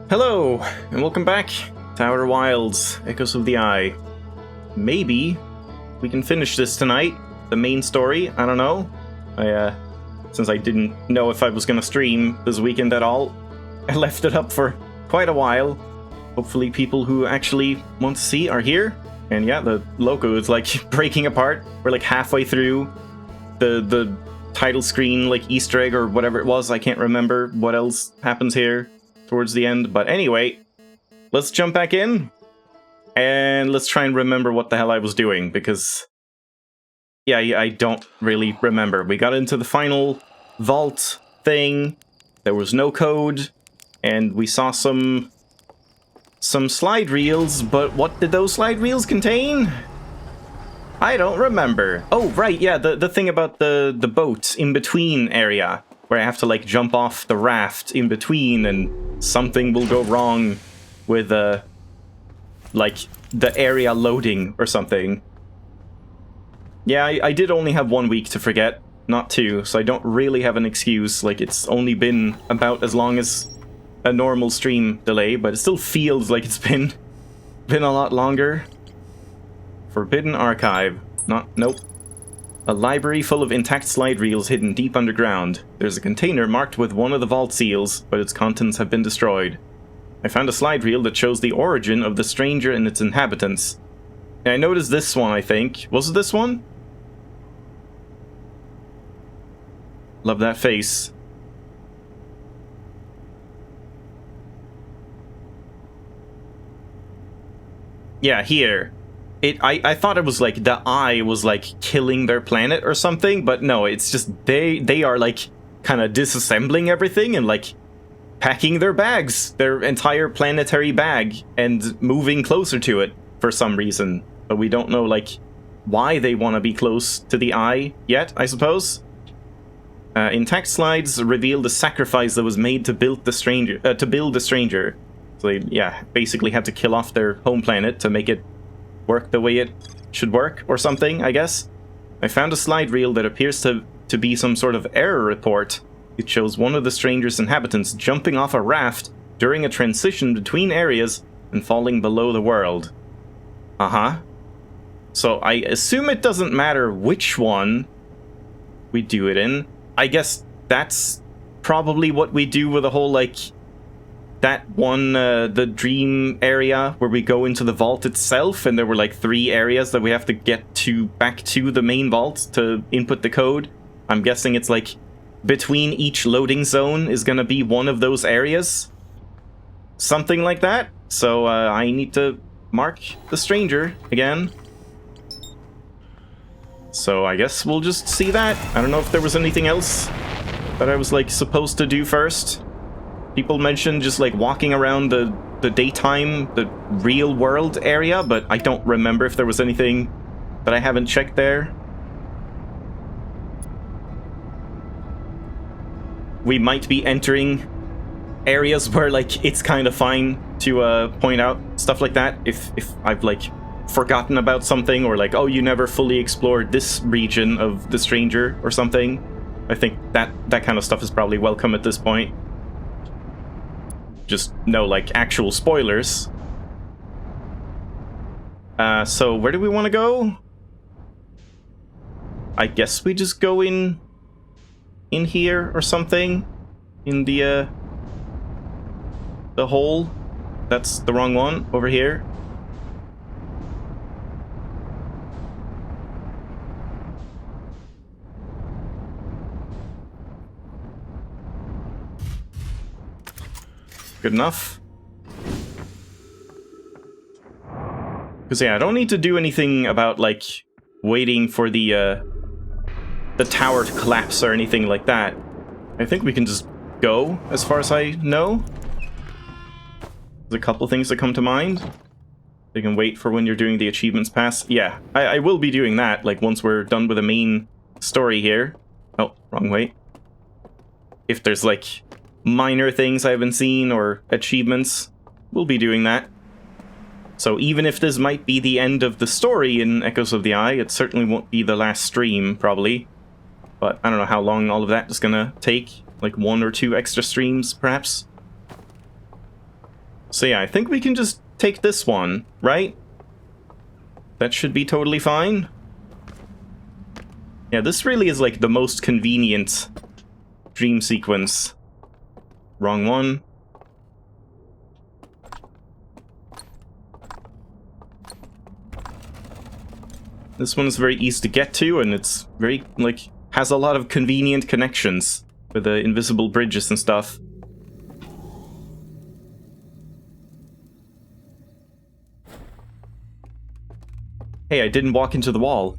Hello, and welcome back to Outer Wilds, Echoes of the Eye. Maybe we can finish this tonight, the main story, I don't know. Since I didn't know if I was gonna stream this weekend at all, I left it up for quite a while. Hopefully people who actually want to see are here. And yeah, the logo is like breaking apart. We're like halfway through the title screen, like Easter egg or whatever it was. I can't remember what else happens here towards the end. But anyway, let's jump back in and let's try and remember what the hell I was doing, because yeah, I don't really remember. We got into the final vault thing. There was no code, and we saw some slide reels, but what did those slide reels contain? I don't remember. Oh, right, yeah, the thing about the boat in between area, where I have to like jump off the raft in between and something will go wrong with like the area loading or something. Yeah, I did only have 1 week to forget, not 2, so I don't really have an excuse. Like, it's only been about as long as a normal stream delay, but it still feels like it's been a lot longer. Forbidden Archive. Nope. A library full of intact slide reels hidden deep underground. There's a container marked with one of the vault seals, but its contents have been destroyed. I found a slide reel that shows the origin of the stranger and its inhabitants. And I noticed this one, I think. Was it this one? Love that face. Yeah, here. I thought it was like the eye was like killing their planet or something, but no, it's just they are like kind of disassembling everything and like packing their bags, their entire planetary bag, and moving closer to it for some reason. But we don't know like why they want to be close to the eye yet, I suppose. Intact slides reveal the sacrifice that was made to build the stranger. So they, yeah, basically had to kill off their home planet to make it work the way it should work, or something, I guess. I found a slide reel that appears to be some sort of error report. It shows one of the stranger's inhabitants jumping off a raft during a transition between areas and falling below the world. Uh-huh. So I assume it doesn't matter which one we do it in. I guess that's probably what we do with the whole, like, that one, the dream area where we go into the vault itself, and there were like 3 areas that we have to get to back to the main vault to input the code. I'm guessing it's like between each loading zone is gonna be one of those areas. Something like that. So I need to mark the stranger again. So I guess we'll just see that. I don't know if there was anything else that I was like supposed to do first. People mentioned just like walking around the daytime, the real world area, but I don't remember if there was anything that I haven't checked there. We might be entering areas where like it's kind of fine to point out stuff like that if I've like forgotten about something, or like, oh, you never fully explored this region of the stranger or something. I think that kind of stuff is probably welcome at this point. Just no, like, actual spoilers. So where do we want to go? I guess we just go in here or something. In the hole. That's the wrong one. Over here. Good enough. Because yeah, I don't need to do anything about like waiting for the tower to collapse or anything like that. I think we can just go, as far as I know. There's a couple things that come to mind. You can wait for when you're doing the achievements pass. Yeah, I will be doing that, like once we're done with the main story here. Oh, wrong way. If there's like minor things I haven't seen or achievements, we'll be doing that. So even if this might be the end of the story in Echoes of the Eye, it certainly won't be the last stream, probably. But I don't know how long all of that is gonna take. Like 1 or 2 extra streams, perhaps? So yeah, I think we can just take this one, right? That should be totally fine. Yeah, this really is like the most convenient dream sequence. Wrong one. This one's very easy to get to, and it's very, like, has a lot of convenient connections with the invisible bridges and stuff. Hey, I didn't walk into the wall.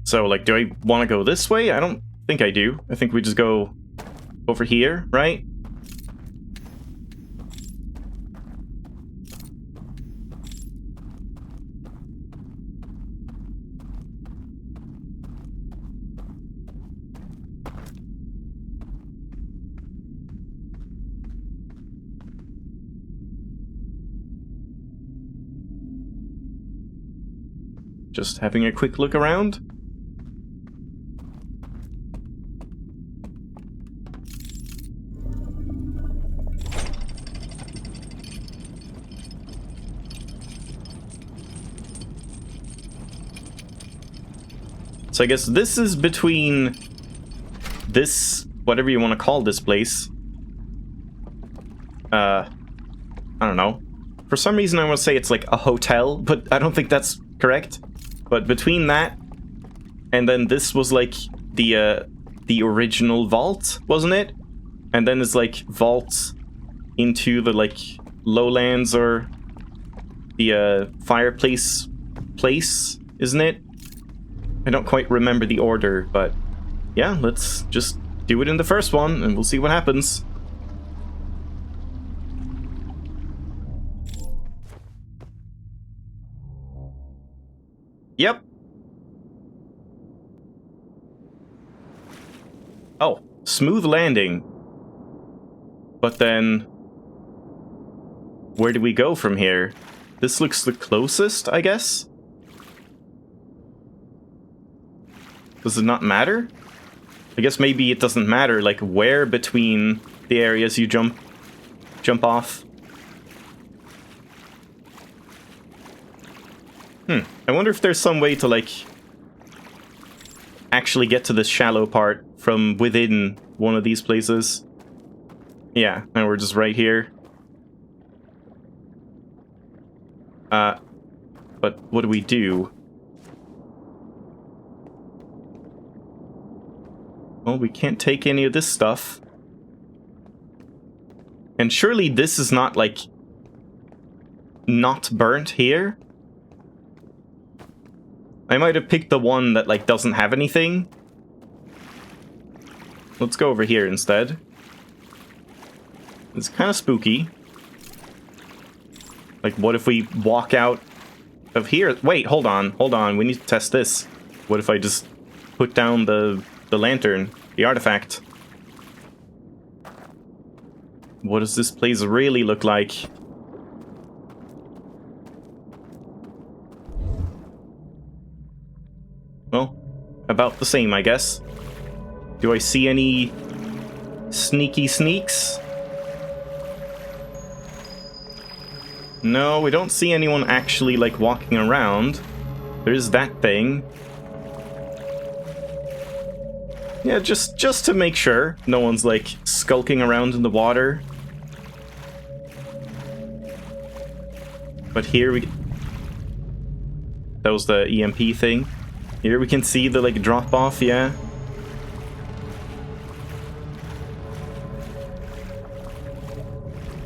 So, like, do I want to go this way? I don't think I do. I think we just go over here, right? Just having a quick look around. So I guess this is between this, whatever you want to call this place. I don't know. For some reason I want to say it's like a hotel, but I don't think that's correct. But between that and then this was like the original vault, wasn't it? And then it's like vault into the like lowlands or the fireplace place, isn't it? I don't quite remember the order, but yeah, let's just do it in the first one and we'll see what happens. Yep. Oh, smooth landing. But then, where do we go from here? This looks the closest, I guess? Does it not matter? I guess maybe it doesn't matter, like, where between the areas you jump off. I wonder if there's some way to, like, actually get to this shallow part from within one of these places. Yeah, now we're just right here. But what do we do? Well, we can't take any of this stuff. And surely this is not, like, not burnt here? I might have picked the one that, like, doesn't have anything. Let's go over here instead. It's kind of spooky. Like, what if we walk out of here? Wait, hold on. We need to test this. What if I just put down the lantern, the artifact? What does this place really look like? Well, about the same, I guess. Do I see any sneaky sneaks? No, we don't see anyone actually, like, walking around. There's that thing. Yeah, just to make sure no one's, like, skulking around in the water. But here we... That was the EMP thing. Here we can see the, like, drop-off, yeah.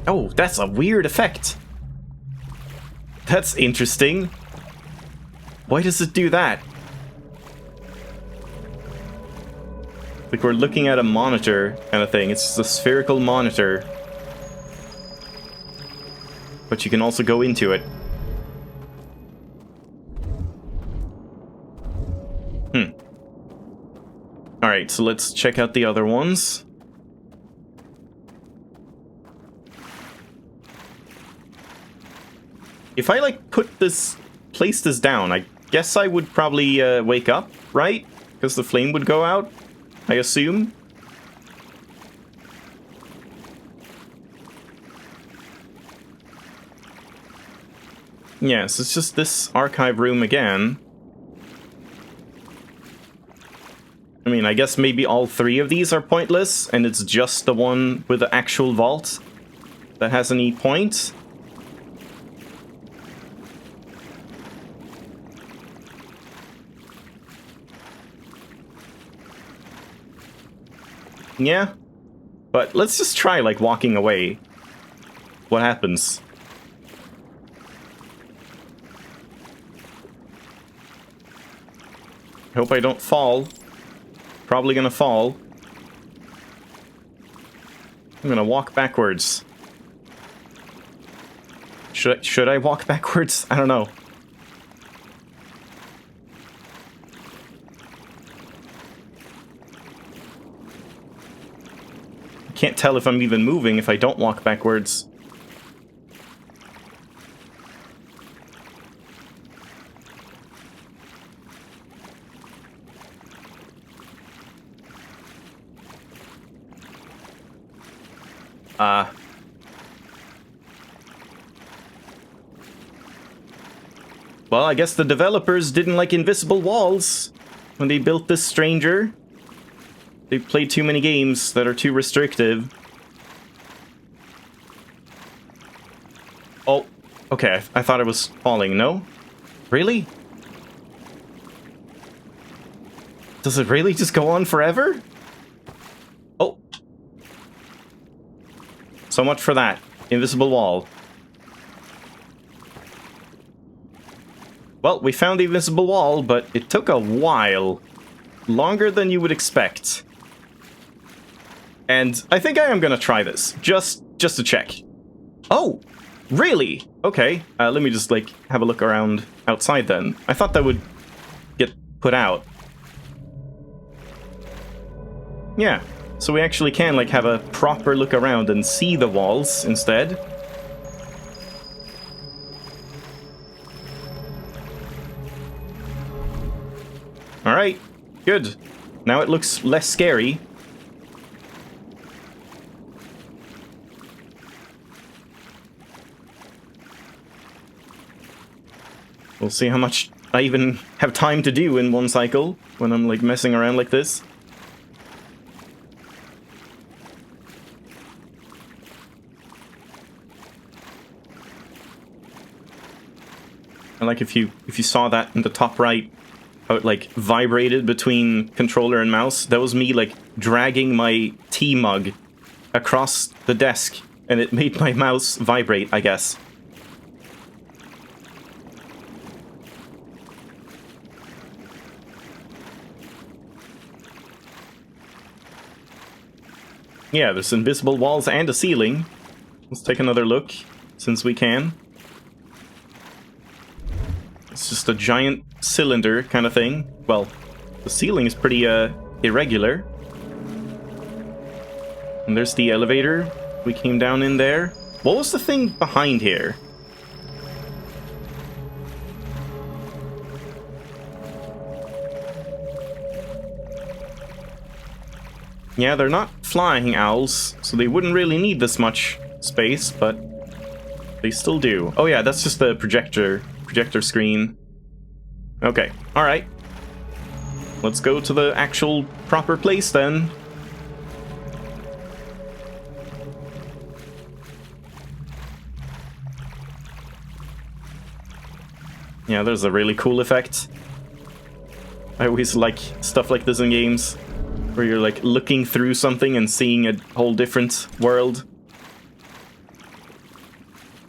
Oh, that's a weird effect. That's interesting. Why does it do that? Like we're looking at a monitor kind of thing. It's just a spherical monitor. But you can also go into it. Alright, so let's check out the other ones. If I, like, place this down, I guess I would probably wake up, right? Because the flame would go out, I assume. Yes, it's just this archive room again. I mean, I guess maybe all three of these are pointless, and it's just the one with the actual vault that has any point. Yeah, but let's just try, like, walking away. What happens? I hope I don't fall. Probably gonna fall. I'm gonna walk backwards. Should I walk backwards? I don't know. Can't tell if I'm even moving if I don't walk backwards. Well, I guess the developers didn't like invisible walls when they built this stranger. They played too many games that are too restrictive. Oh, okay, I thought it was falling, no? Really? Does it really just go on forever? Oh. So much for that. Invisible wall. Well, we found the invisible wall, but it took a while. Longer than you would expect. And I think I am gonna try this, just to check. Oh, really? Okay, let me just, like, have a look around outside then. I thought that would get put out. Yeah, so we actually can, like, have a proper look around and see the walls instead. Alright, good. Now it looks less scary. We'll see how much I even have time to do in one cycle when I'm, like, messing around like this. And, like, if you saw that in the top right, how it, like, vibrated between controller and mouse, that was me, like, dragging my tea mug across the desk, and it made my mouse vibrate, I guess. Yeah, there's invisible walls and a ceiling. Let's take another look, since we can. It's just a giant cylinder kind of thing. Well, the ceiling is pretty irregular. And there's the elevator. We came down in there. What was the thing behind here? Yeah, they're not flying owls, so they wouldn't really need this much space, but they still do. Oh yeah, that's just the projector screen. Okay, alright. Let's go to the actual proper place then. Yeah, there's a really cool effect. I always like stuff like this in games, where you're, like, looking through something and seeing a whole different world.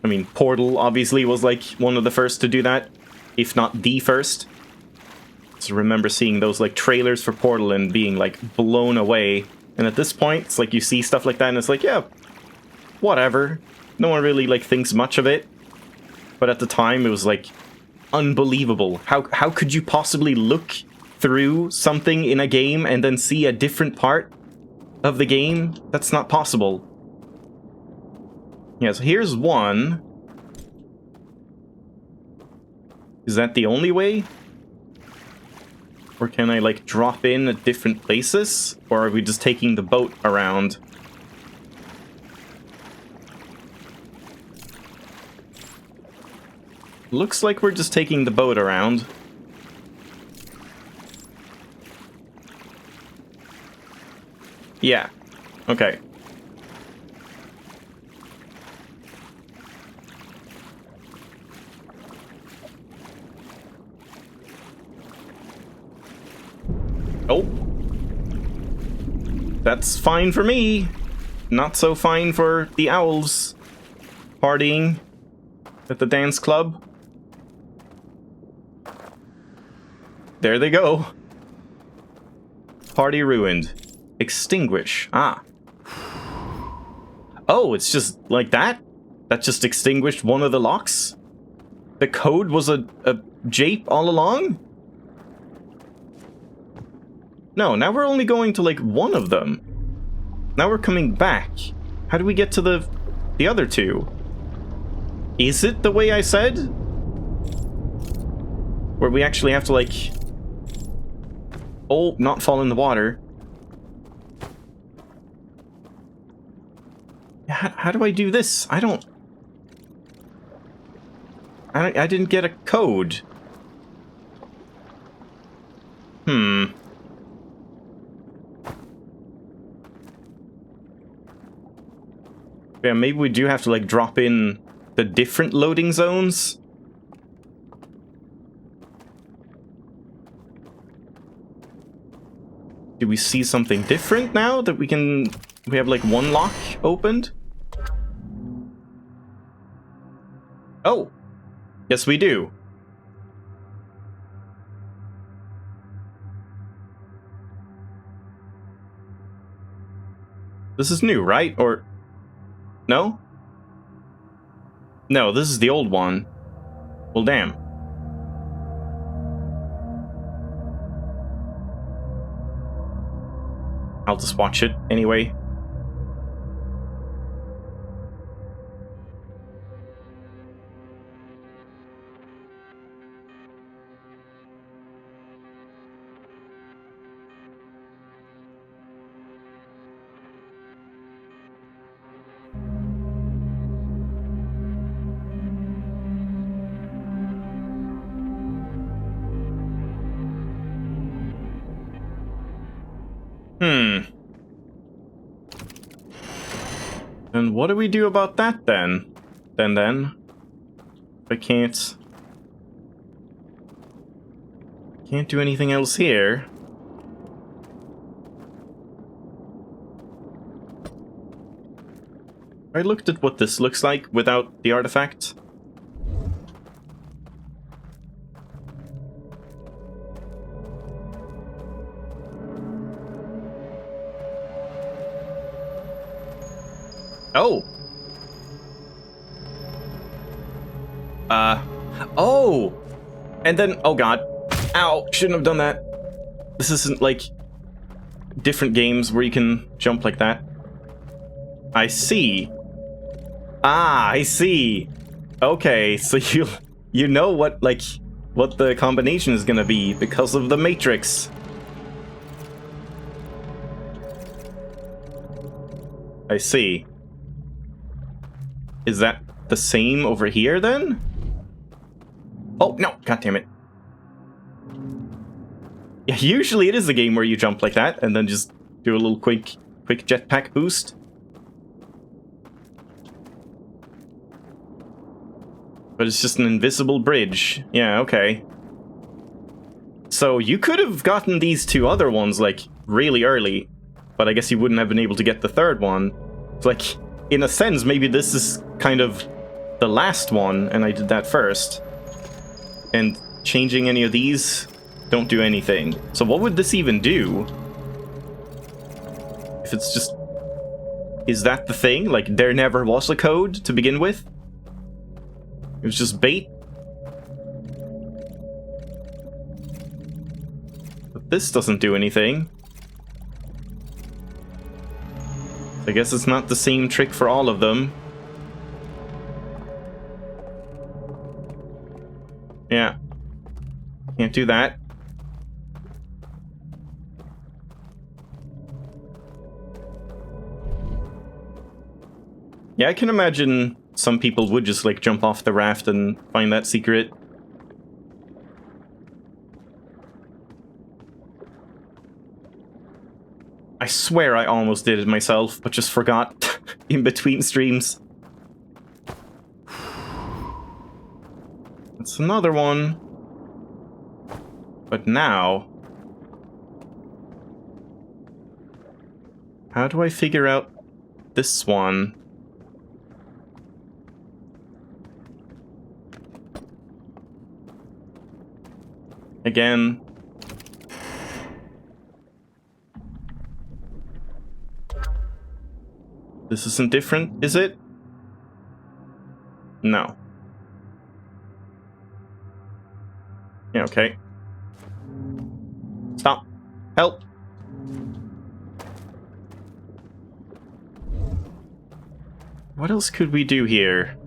I mean, Portal obviously was, like, one of the first to do that, if not the first. So remember seeing those, like, trailers for Portal and being, like, blown away. And at this point, it's like you see stuff like that and it's like, yeah, whatever. No one really, like, thinks much of it. But at the time, it was, like, unbelievable. How could you possibly look through something in a game and then see a different part of the game? That's not possible. Yeah, so here's one. Is that the only way? Or can I, like, drop in at different places? Or are we just taking the boat around? Looks like we're just taking the boat around. Yeah. Okay. Oh. That's fine for me. Not so fine for the owls partying at the dance club. There they go. Party ruined. Extinguish. Ah. Oh, it's just like that? That just extinguished one of the locks? The code was a jape all along? No, now we're only going to, like, one of them. Now we're coming back. How do we get to the other two? Is it the way I said? Where we actually have to, like... Oh, not fall in the water. How do I do this? I didn't get a code. Yeah, maybe we do have to, like, drop in the different loading zones. Do we see something different now that we have, like, one lock opened? Oh! Yes, we do. This is new, right? Or... No? No, this is the old one. Well, damn. I'll just watch it anyway. And what do we do about that then? Then? I can't do anything else here. I looked at what this looks like without the artifact. Oh! Oh! And then, oh god. Ow, shouldn't have done that. This isn't like different games where you can jump like that. I see. Ah, I see. Okay, so you know what the combination is gonna be because of the Matrix. I see. Is that the same over here then? Oh, no, god damn it. Yeah, usually it is a game where you jump like that and then just do a little quick jetpack boost. But it's just an invisible bridge. Yeah, okay. So you could have gotten these two other ones, like, really early, but I guess you wouldn't have been able to get the third one. It's like, in a sense, maybe this is kind of the last one, and I did that first. And changing any of these don't do anything. So what would this even do? If it's just... Is that the thing? Like, there never was a code to begin with? It was just bait? But this doesn't do anything. I guess it's not the same trick for all of them. Yeah. Can't do that. Yeah, I can imagine some people would just, like, jump off the raft and find that secret. I swear I almost did it myself, but just forgot in between streams. That's another one. But now... how do I figure out this one? Again. This isn't different, is it? No. Yeah, okay. Stop. Help. What else could we do here?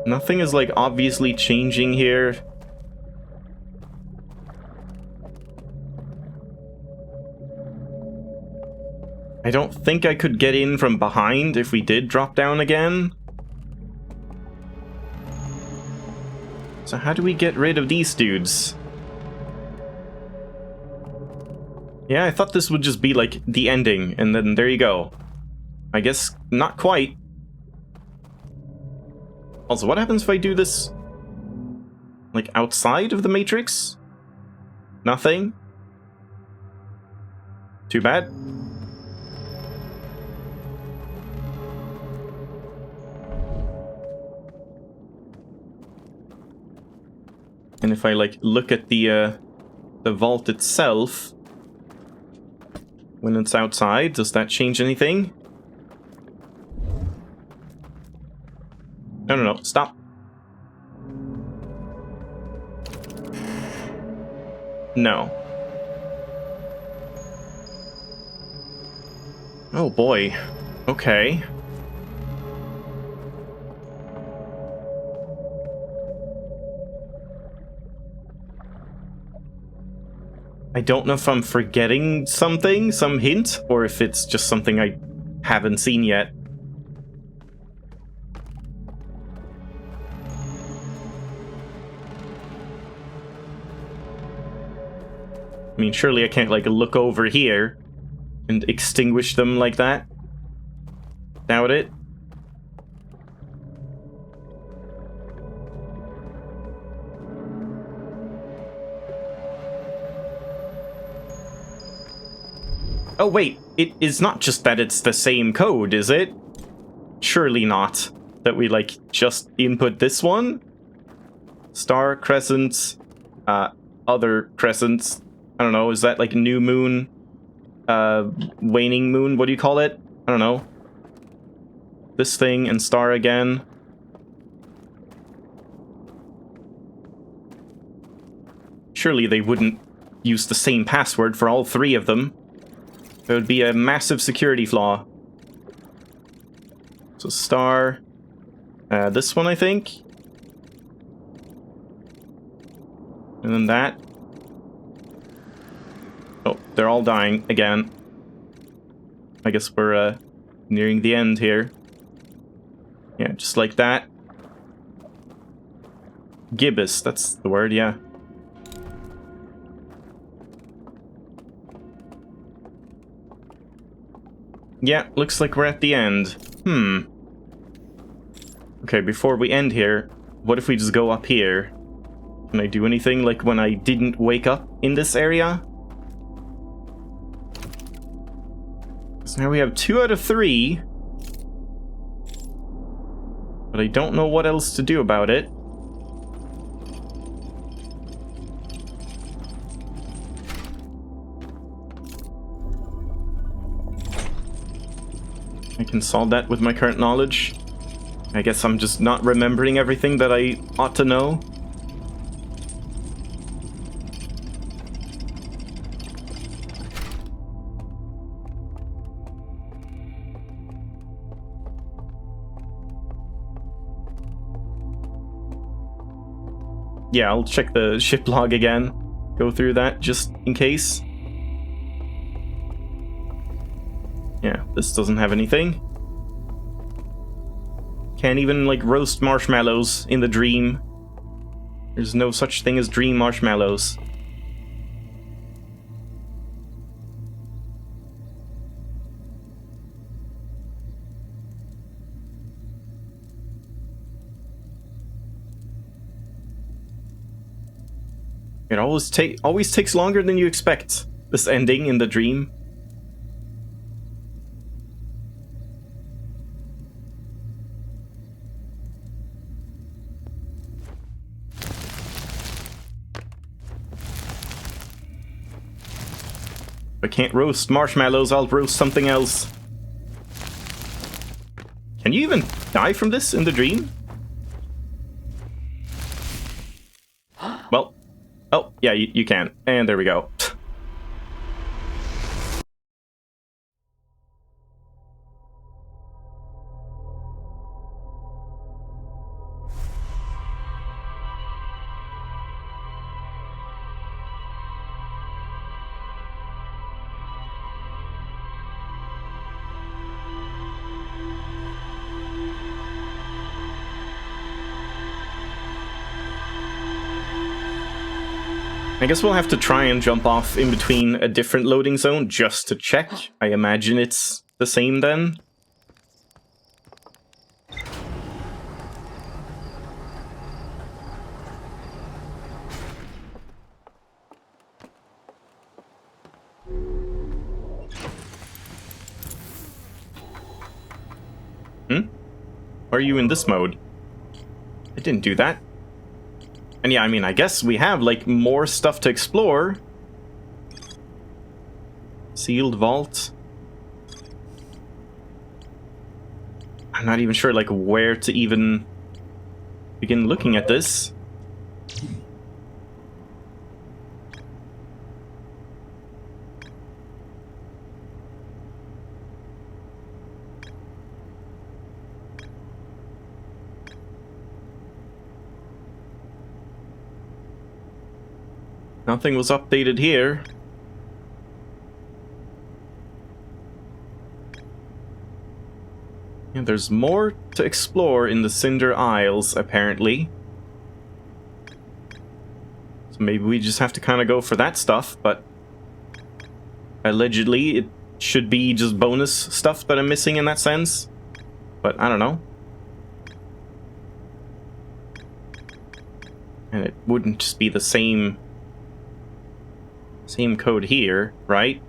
Nothing is, like, obviously changing here. I don't think I could get in from behind if we did drop down again. So how do we get rid of these dudes? Yeah, I thought this would just be, like, the ending, and then there you go. I guess not quite. Also, what happens if I do this, like, outside of the Matrix? Nothing? Too bad. And if I, like, look at the vault itself, when it's outside, does that change anything? No, stop. No. Oh boy. Okay. I don't know if I'm forgetting something, some hint, or if it's just something I haven't seen yet. I mean, surely I can't, like, look over here and extinguish them like that. Doubt it. Oh, wait. It is not just that it's the same code, is it? Surely not. That we, like, just input this one? Star, crescent, other crescents. I don't know, is that like new moon? Waning moon? What do you call it? I don't know. This thing and star again. Surely they wouldn't use the same password for all three of them. It would be a massive security flaw. So star. This one, I think. And then that. Oh, they're all dying again. I guess we're nearing the end here. Yeah, just like that. Gibbous, that's the word, yeah. Yeah, looks like we're at the end. Okay, before we end here, what if we just go up here? Can I do anything like when I didn't wake up in this area? So now we have 2 out of 3. But I don't know what else to do about it. I can solve that with my current knowledge. I guess I'm just not remembering everything that I ought to know. Yeah, I'll check the ship log again. Go through that just in case. Yeah, this doesn't have anything. Can't even, like, roast marshmallows in the dream. There's no such thing as dream marshmallows. It always takes longer than you expect, this ending in the dream. If I can't roast marshmallows, I'll roast something else. Can you even die from this in the dream? Well, oh, yeah, you can. And there we go. I guess we'll have to try and jump off in between a different loading zone just to check. I imagine it's the same then. Why are you in this mode? I didn't do that. And yeah, I mean, I guess we have, like, more stuff to explore. Sealed vault. I'm not even sure, like, where to even begin looking at this. Nothing was updated here. Yeah, there's more to explore in the Cinder Isles, apparently. So maybe we just have to kind of go for that stuff, but allegedly it should be just bonus stuff that I'm missing in that sense. But I don't know. And it wouldn't just be the same code here, right?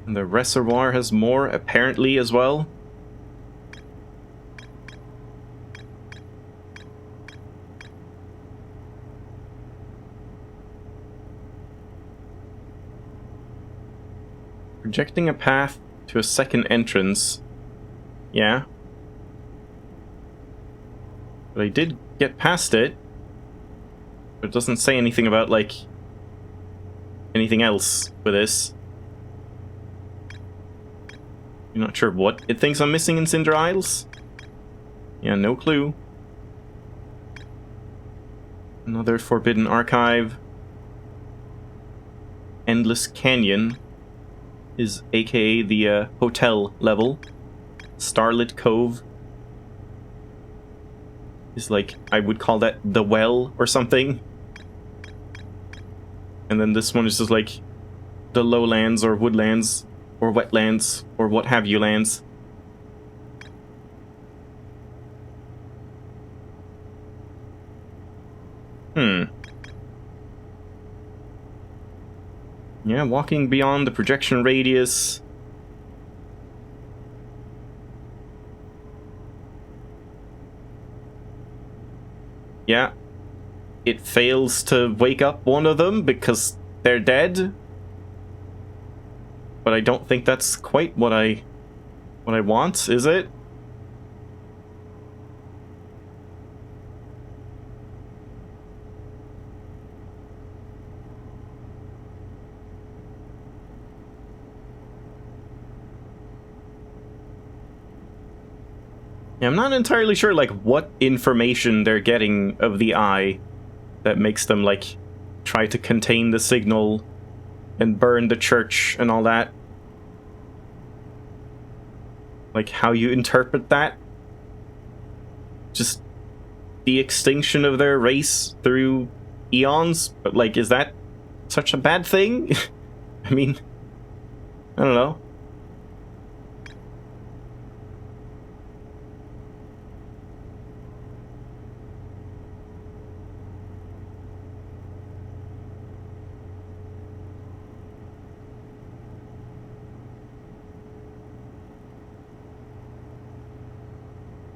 And the reservoir has more, apparently, as well. Projecting a path to a second entrance. Yeah. But I did get past it. But it doesn't say anything about, like, anything else with this. I'm not sure what it thinks I'm missing in Cinder Isles. Yeah, no clue. Another forbidden archive. Endless Canyon is aka the hotel level. Starlit Cove is, like, I would call that the well or something. And then this one is just like the lowlands or woodlands or wetlands or what have you lands. Yeah, walking beyond the projection radius. Yeah. It fails to wake up one of them because they're dead. But I don't think that's quite what I want, is it? Yeah, I'm not entirely sure, like, what information they're getting of the eye that makes them, like, try to contain the signal and burn the church and all that. Like, how you interpret that? Just the extinction of their race through eons? But, like, is that such a bad thing? I mean, I don't know.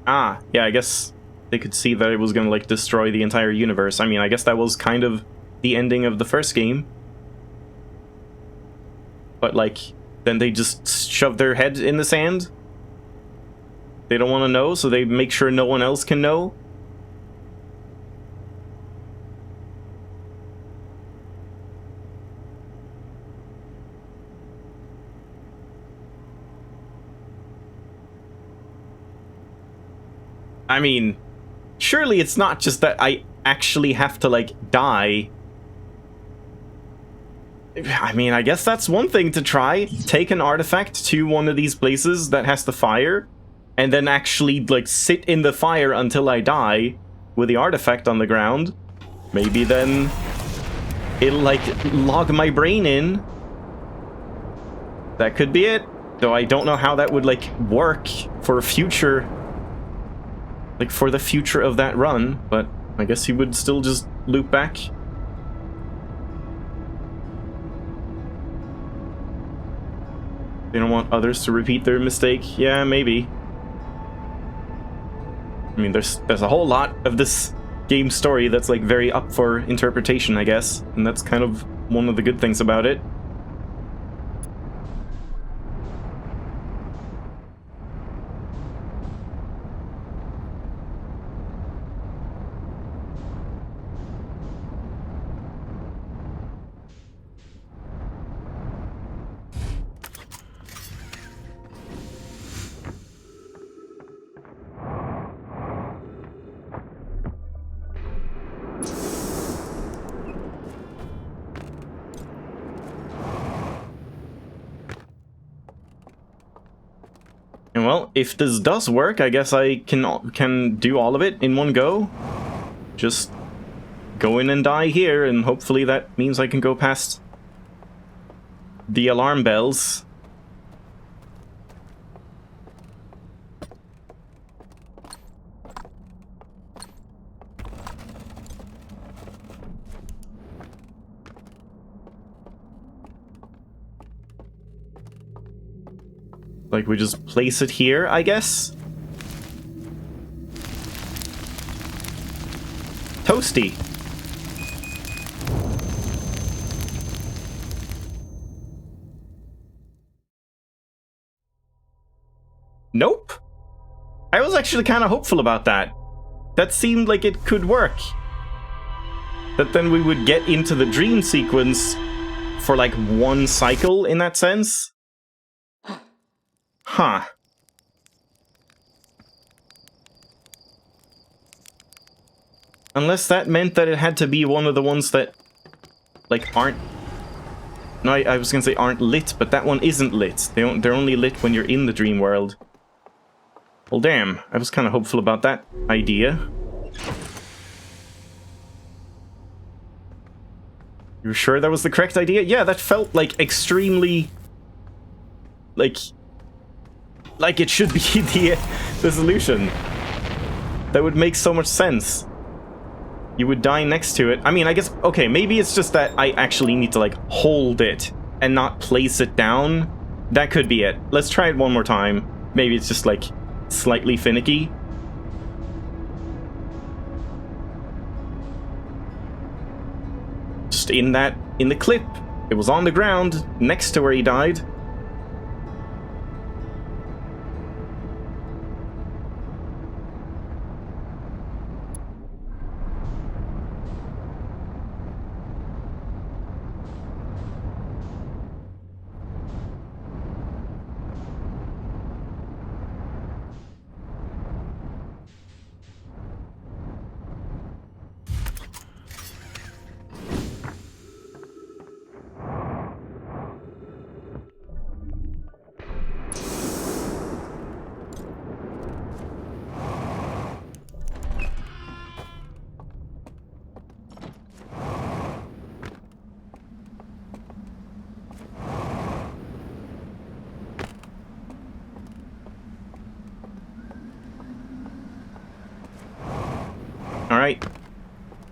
Ah, yeah, I guess they could see that it was gonna, like, destroy the entire universe. I mean, I guess that was kind of the ending of the first game. But, like, then they just shove their head in the sand? They don't want to know, so they make sure no one else can know? I mean, surely it's not just that I actually have to, like, die. I mean, I guess that's one thing to try. Take an artifact to one of these places that has the fire, and then actually, like, sit in the fire until I die with the artifact on the ground. Maybe then it'll, like, log my brain in. That could be it. Though I don't know how that would, like, work for a future... like, for the future of that run, but I guess he would still just loop back. They don't want others to repeat their mistake. Yeah, maybe. I mean, there's a whole lot of this game story that's, like, very up for interpretation, I guess, and that's kind of one of the good things about it. And well, if this does work, I guess I can do all of it in one go. Just go in and die here, and hopefully that means I can go past the alarm bells. Like, we just place it here, I guess? Toasty. Nope. I was actually kind of hopeful about that. That seemed like it could work. That then we would get into the dream sequence for, like, one cycle in that sense. Huh. Unless that meant that it had to be one of the ones that, like, aren't... No, I was gonna say aren't lit, but that one isn't lit. They're only lit when you're in the dream world. Well, damn. I was kind of hopeful about that idea. You're sure that was the correct idea? Yeah, that felt, like, extremely... Like it should be the solution. That would make so much sense. You would die next to it. I mean, I guess, okay, maybe it's just that I actually need to, like, hold it and not place it down. That could be it. Let's try it one more time. Maybe it's just, like, slightly finicky. Just in the clip, it was on the ground next to where he died.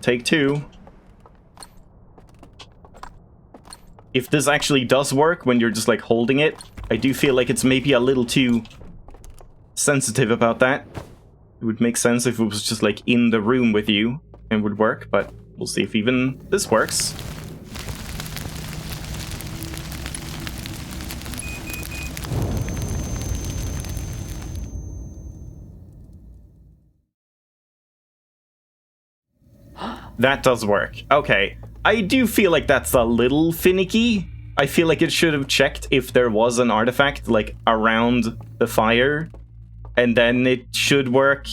take two. If this actually does work when you're just like holding it, I do feel like it's maybe a little too sensitive about that. It would make sense if it was just like in the room with you and would work, but we'll see if even this works. That does work. Okay. I do feel like that's a little finicky. I feel like it should have checked if there was an artifact, like, around the fire. And then it should work.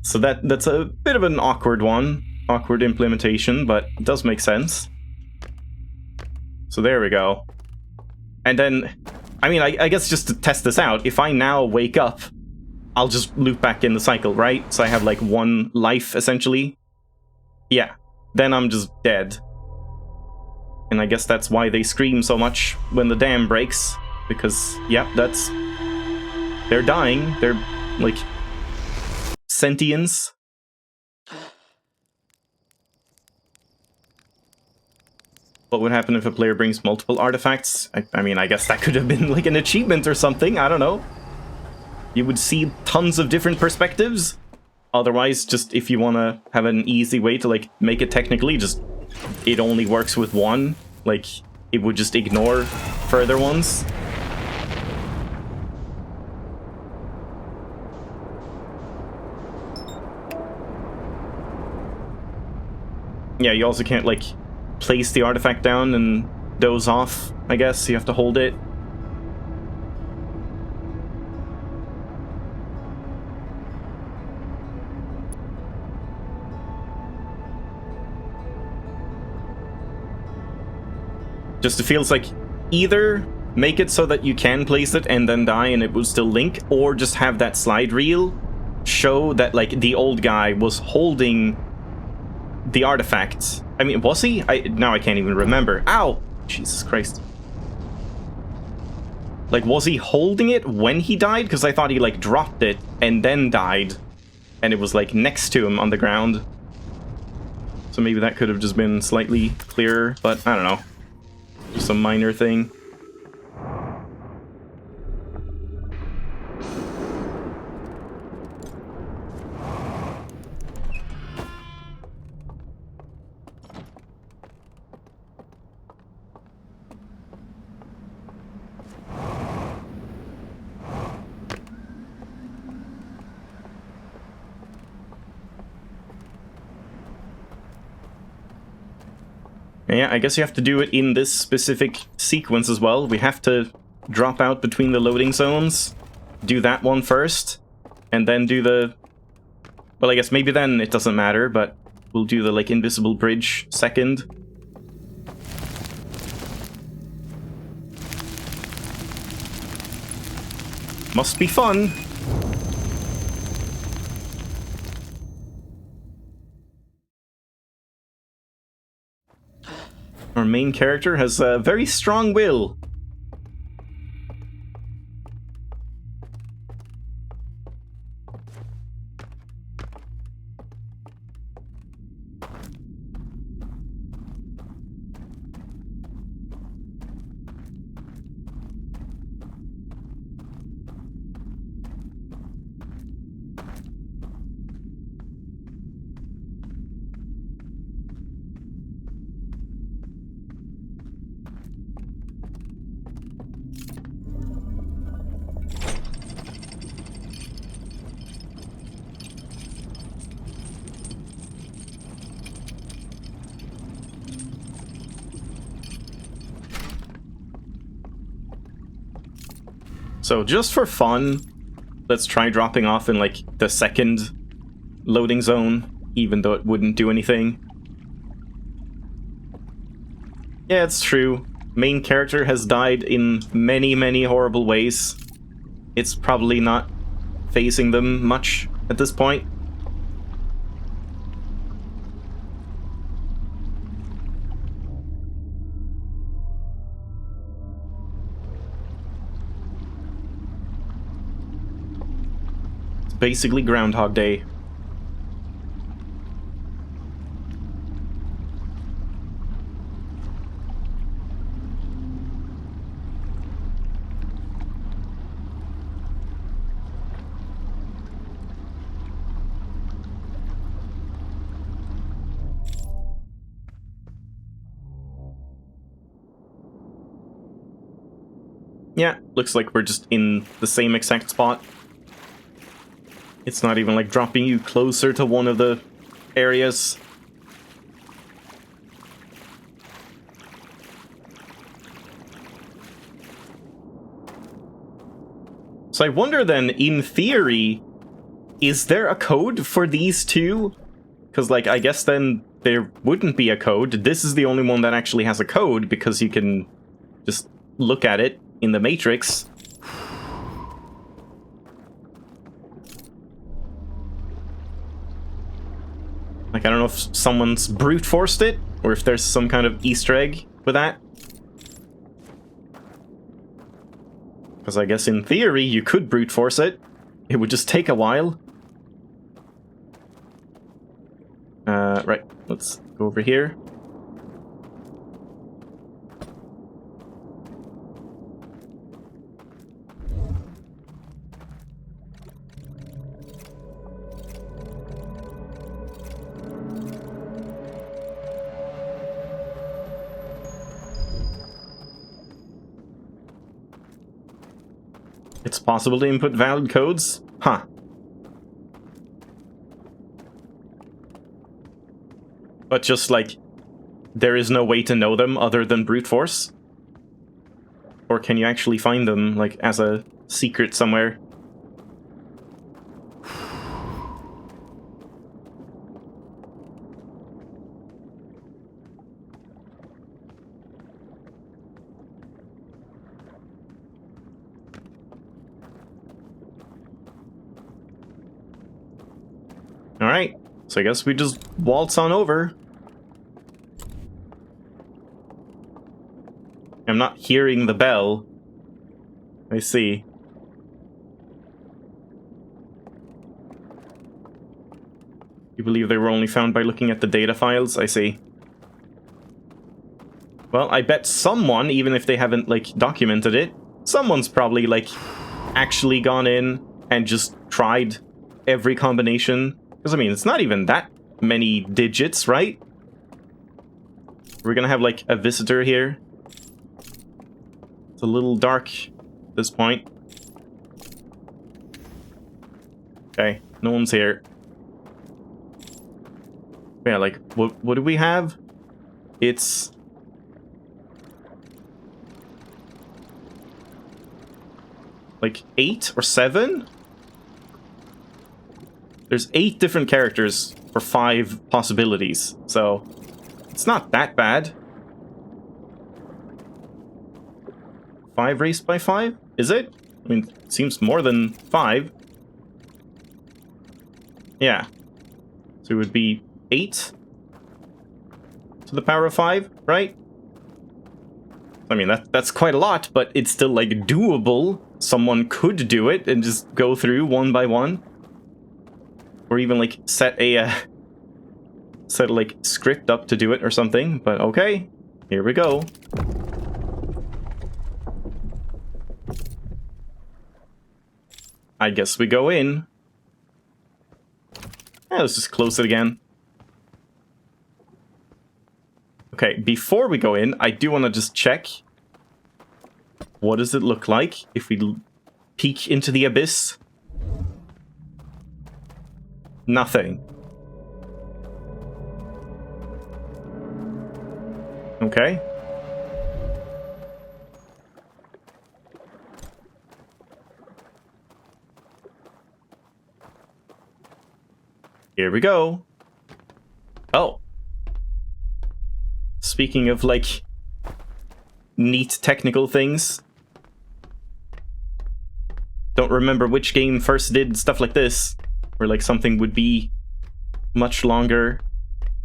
So that's a bit of an awkward one. Awkward implementation, but it does make sense. So there we go. And then, I mean, I guess just to test this out, if I now wake up, I'll just loop back in the cycle, right? So I have, like, 1 life, essentially. Yeah, then I'm just dead. And I guess that's why they scream so much when the dam breaks. Because, yeah, that's... They're dying. They're, like, sentients. What would happen if a player brings multiple artifacts? I mean, I guess that could have been, like, an achievement or something. I don't know. You would see tons of different perspectives. Otherwise, just if you want to have an easy way to, like, make it technically, just it only works with 1. Like, it would just ignore further ones. Yeah, you also can't, like, place the artifact down and doze off, I guess. You have to hold it. Just it feels like either make it so that you can place it and then die and it will still link, or just have that slide reel show that, like, the old guy was holding the artifact. I mean, was he? Now I can't even remember. Ow! Jesus Christ. Like, was he holding it when he died? Because I thought he, like, dropped it and then died. And it was, like, next to him on the ground. So maybe that could have just been slightly clearer, but I don't know. Just a minor thing. Yeah, I guess you have to do it in this specific sequence as well. We have to drop out between the loading zones, do that one first, and then do the... Well, I guess maybe then it doesn't matter, but we'll do the, like, invisible bridge second. Must be fun! Our main character has a very strong will. So just for fun, let's try dropping off in, like, the second loading zone, even though it wouldn't do anything. Yeah, it's true. Main character has died in many, many horrible ways. It's probably not phasing them much at this point. Basically Groundhog Day. Yeah, looks like we're just in the same exact spot. It's not even like dropping you closer to one of the areas. So I wonder then, in theory, is there a code for these two? Because, like, I guess then there wouldn't be a code. This is the only one that actually has a code, because you can just look at it in the Matrix. Like, I don't know if someone's brute forced it, or if there's some kind of Easter egg with that. Because I guess in theory you could brute force it. It would just take a while. Right, let's go over here. It's possible to input valid codes? Huh. But just, like, there is no way to know them other than brute force? Or can you actually find them, like, as a secret somewhere? Alright, so I guess we just waltz on over. I'm not hearing the bell. I see. You believe they were only found by looking at the data files? I see. Well, I bet someone, even if they haven't, like, documented it, someone's probably, like, actually gone in and just tried every combination. Because, I mean, it's not even that many digits, right? We're gonna have, like, a visitor here. It's a little dark at this point. Okay, no one's here. Yeah, like, what do we have? It's... like 8 or 7? There's 8 different characters for 5 possibilities, so it's not that bad. 5 raised by 5? Is it? I mean, it seems more than 5. Yeah. So it would be 8 to the power of 5, right? I mean, that's quite a lot, but it's still, like, doable. Someone could do it and just go through one by one. Or even, like, set a like, script up to do it or something. But okay, here we go. I guess we go in. Yeah, let's just close it again. Okay, before we go in, I do want to just check. What does it look like if we peek into the abyss? Nothing. Okay. Here we go. Oh. Speaking of, like, neat technical things. Don't remember which game first did stuff like this, where, like, something would be much longer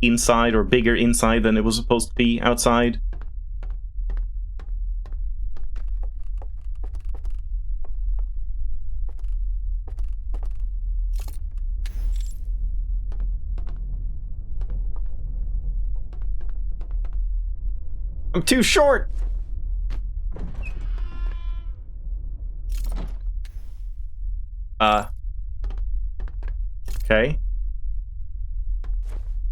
inside or bigger inside than it was supposed to be outside. I'm too short! Okay.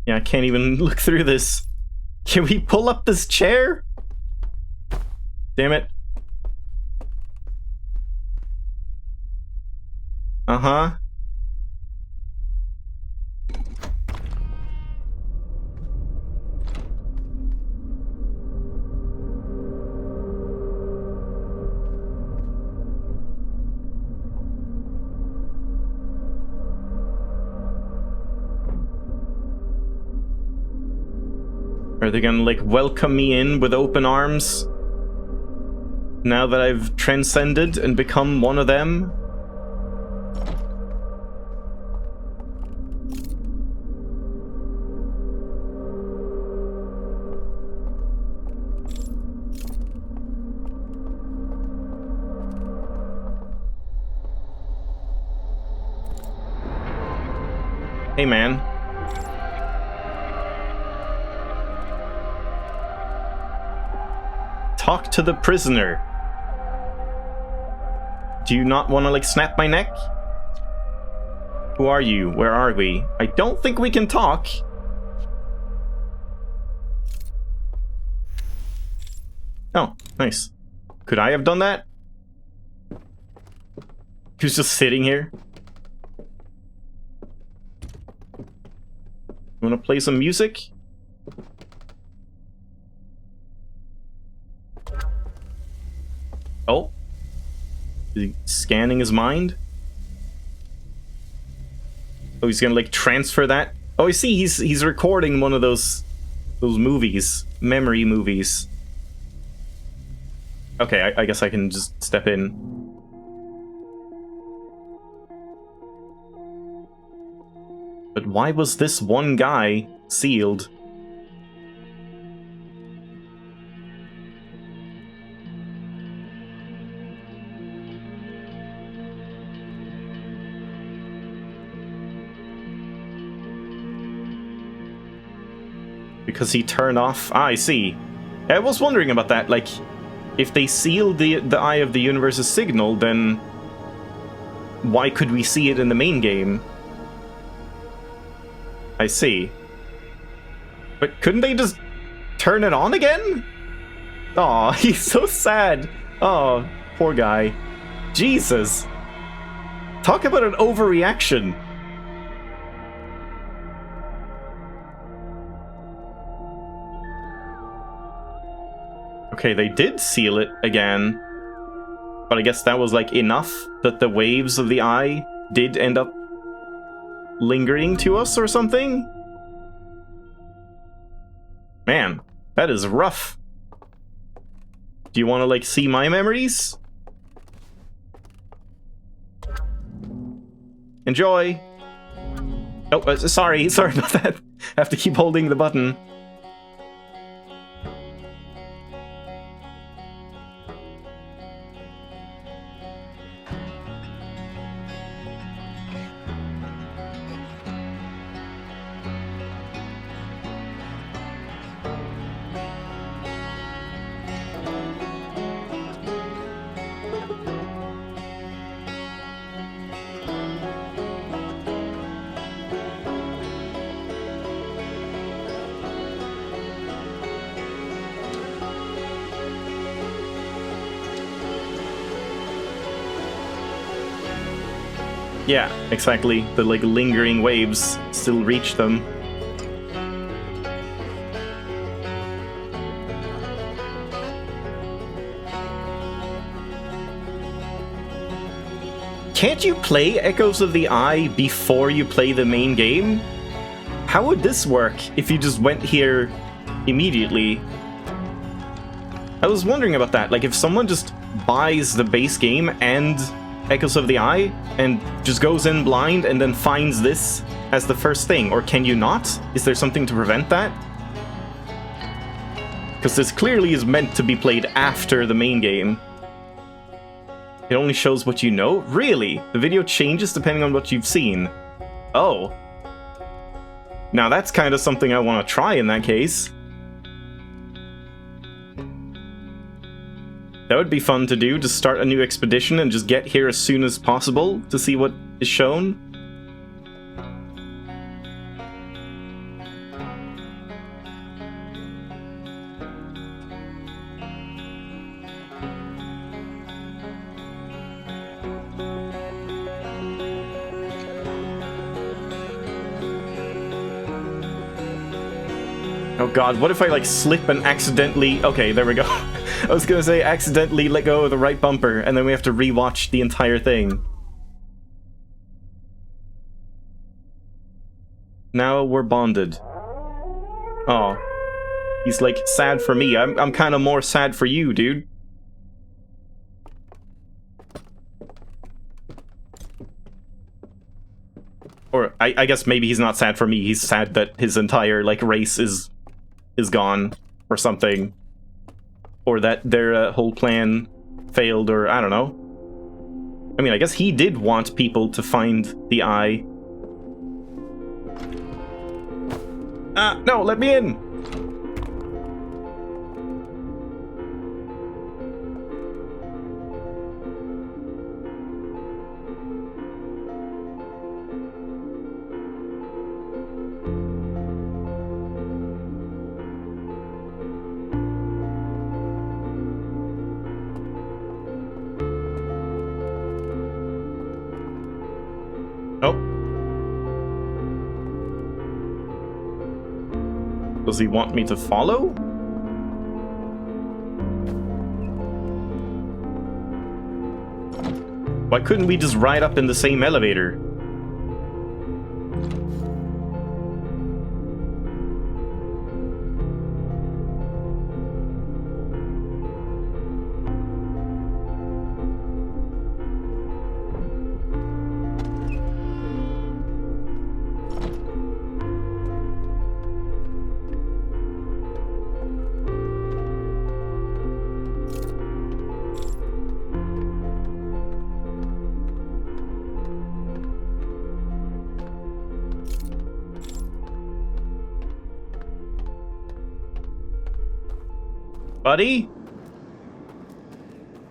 Yeah, I can't even look through this. Can we pull up this chair? Damn it. Uh-huh. Are they gonna, like, welcome me in with open arms? Now that I've transcended and become one of them? Hey, man. Talk to the prisoner. Do you not want to, like, snap my neck? Who are you? Where are we? I don't think we can talk. Oh, nice. Could I have done that? He was just sitting here. You want to play some music? Oh. Is he scanning his mind? Oh, he's gonna, like, transfer that? Oh, I see, he's recording one of those movies. Memory movies. Okay, I guess I can just step in. But why was this one guy sealed? Because he turned off... Ah, I see. I was wondering about that, like, if they sealed the Eye of the Universe's signal, then why could we see it in the main game? I see. But couldn't they just turn it on again? Aw, he's so sad. Oh, poor guy. Jesus. Talk about an overreaction. Okay, they did seal it again. But I guess that was, like, enough that the waves of the eye did end up lingering to us or something? Man, that is rough. Do you want to, like, see my memories? Enjoy! Oh, sorry about that. I have to keep holding the button. Yeah, exactly. The, like, lingering waves still reach them. Can't you play Echoes of the Eye before you play the main game? How would this work if you just went here immediately? I was wondering about that. Like, if someone just buys the base game and Echoes of the Eye and just goes in blind and then finds this as the first thing, or can you not? Is there something to prevent that? Because this clearly is meant to be played after the main game. It only shows what you know? Really? The video changes depending on what you've seen? Oh. Now that's kind of something I want to try in that case. That would be fun to do, to start a new expedition and just get here as soon as possible to see what is shown. Oh god, what if I, like, slip and accidentally... Okay, there we go. I was gonna say accidentally let go of the right bumper, and then we have to rewatch the entire thing. Now we're bonded. Oh. He's, like, sad for me. I'm kind of more sad for you, dude. Or, I guess maybe he's not sad for me. He's sad that his entire, like, race is gone, or something. Or that their whole plan failed, or I don't know. I mean, I guess he did want people to find the eye. No, let me in! Oh. Does he want me to follow? Why couldn't we just ride up in the same elevator? Buddy?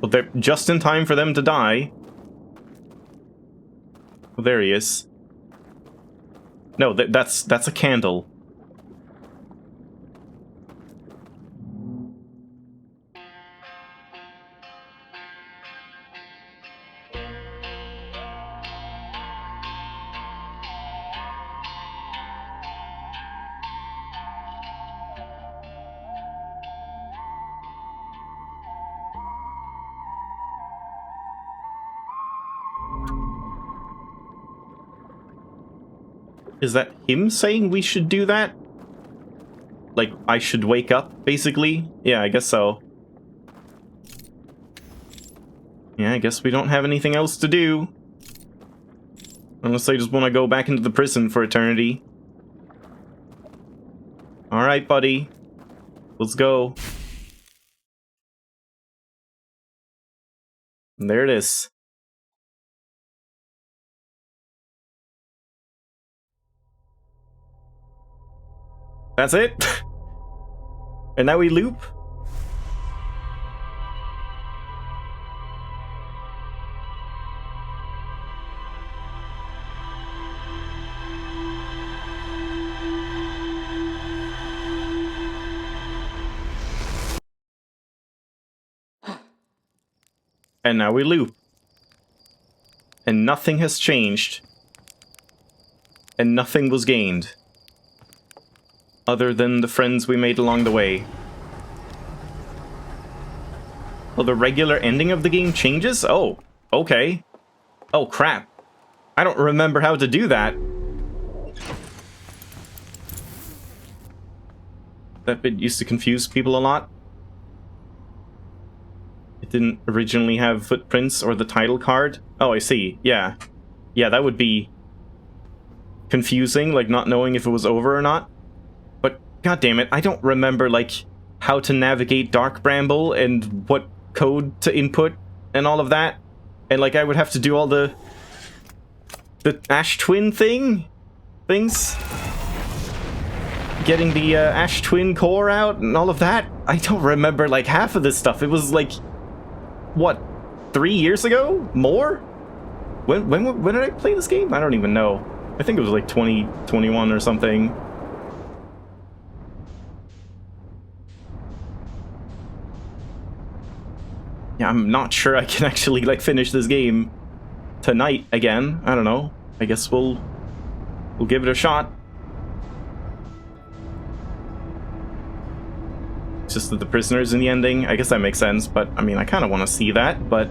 Well, they're just in time for them to die. Well, there he is. No, that's a candle. Is that him saying we should do that? Like, I should wake up, basically? Yeah, I guess so. Yeah, I guess we don't have anything else to do. Unless I just want to go back into the prison for eternity. Alright, buddy. Let's go. And there it is. That's it? And now we loop? And now we loop. And nothing has changed. And nothing was gained. Other than the friends we made along the way. Oh, the regular ending of the game changes? Oh, okay. Oh, crap. I don't remember how to do that. That bit used to confuse people a lot. It didn't originally have footprints or the title card. Oh, I see. Yeah. Yeah, that would be confusing, like not knowing if it was over or not. God damn it, I don't remember, like, how to navigate Dark Bramble and what code to input and all of that. And, like, I would have to do all the Ash Twin things. Getting the Ash Twin core out and all of that. I don't remember, like, half of this stuff. It was, like, what, 3 years ago? More? When did I play this game? I don't even know. I think it was, like, 2021 or something. Yeah, I'm not sure I can actually, like, finish this game tonight again. I don't know. I guess we'll give it a shot. It's just that the prisoner's in the ending. I guess that makes sense, but I mean, I kind of want to see that, but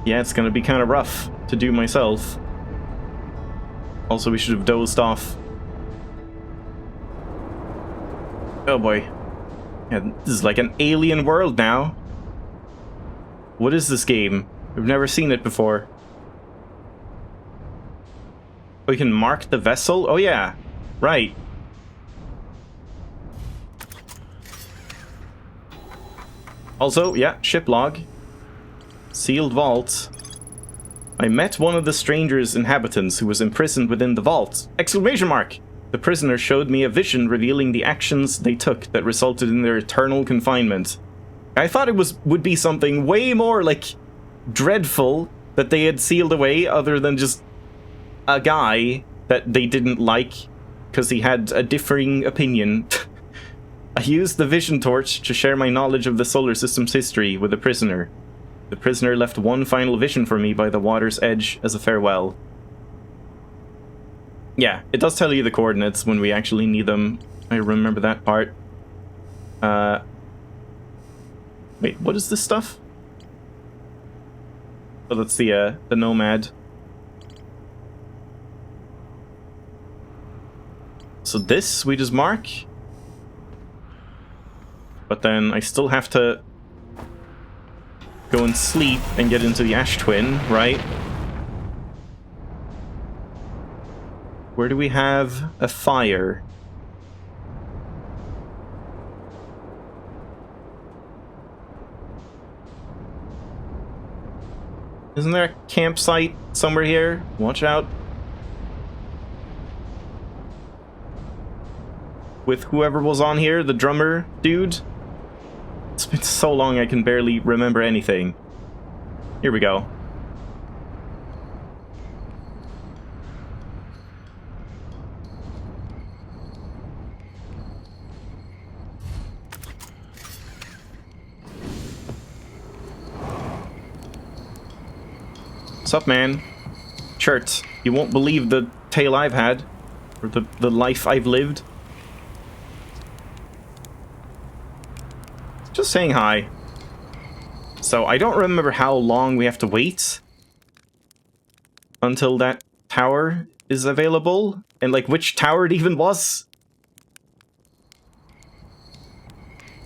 yeah, it's going to be kind of rough to do myself. Also, we should have dozed off. Oh boy. Yeah, this is like an alien world now. What is this game? We've never seen it before. We can mark the vessel? Oh yeah, right. Also, yeah, ship log. Sealed vault. I met one of the stranger's inhabitants who was imprisoned within the vault. Exclamation mark! The prisoner showed me a vision revealing the actions they took that resulted in their eternal confinement. I thought it would be something way more, like, dreadful that they had sealed away other than just a guy that they didn't like because he had a differing opinion. I used the vision torch to share my knowledge of the solar system's history with the prisoner. The prisoner left one final vision for me by the water's edge as a farewell. Yeah, it does tell you the coordinates when we actually need them. I remember that part. Wait, what is this stuff? Oh, that's the Nomad. So this we just mark. But then I still have to go and sleep and get into the Ash Twin, right? Where do we have a fire? Isn't there a campsite somewhere here? Watch out. With whoever was on here, the drummer dude. It's been so long I can barely remember anything. Here we go. What's up, man? Shirt, you won't believe the tale I've had. Or the life I've lived. Just saying hi. So, I don't remember how long we have to wait until that tower is available, and like which tower it even was.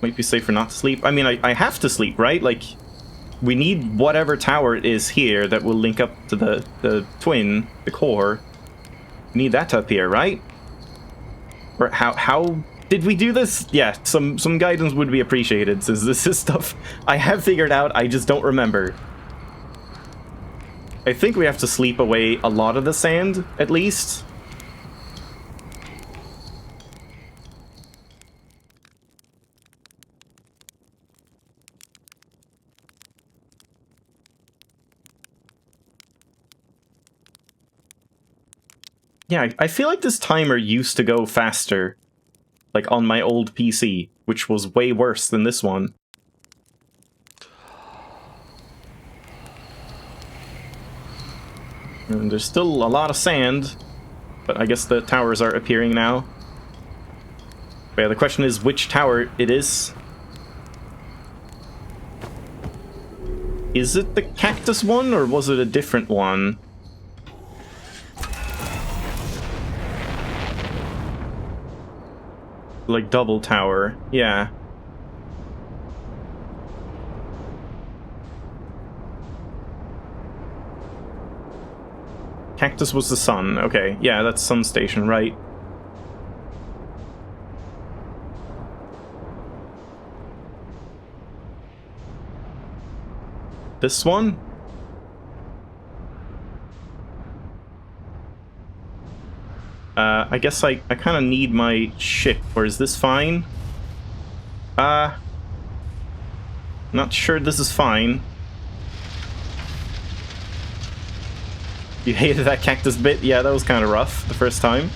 Might be safer not to sleep. I mean, I have to sleep, right? Like, we need whatever tower it is here that will link up to the twin, the core. We need that to appear, right? Or how did we do this? Yeah, some guidance would be appreciated, since this is stuff I have figured out, I just don't remember. I think we have to sleep away a lot of the sand, at least. Yeah, I feel like this timer used to go faster. Like on my old PC, which was way worse than this one. And there's still a lot of sand, but I guess the towers are appearing now. But yeah, the question is which tower it is. Is it the cactus one, or was it a different one? Like double tower, yeah. Cactus was the sun, okay. Yeah, that's Sun Station, right? This one? I guess I kind of need my ship, or is this fine? Not sure this is fine. You hated that cactus bit? Yeah, that was kind of rough the first time.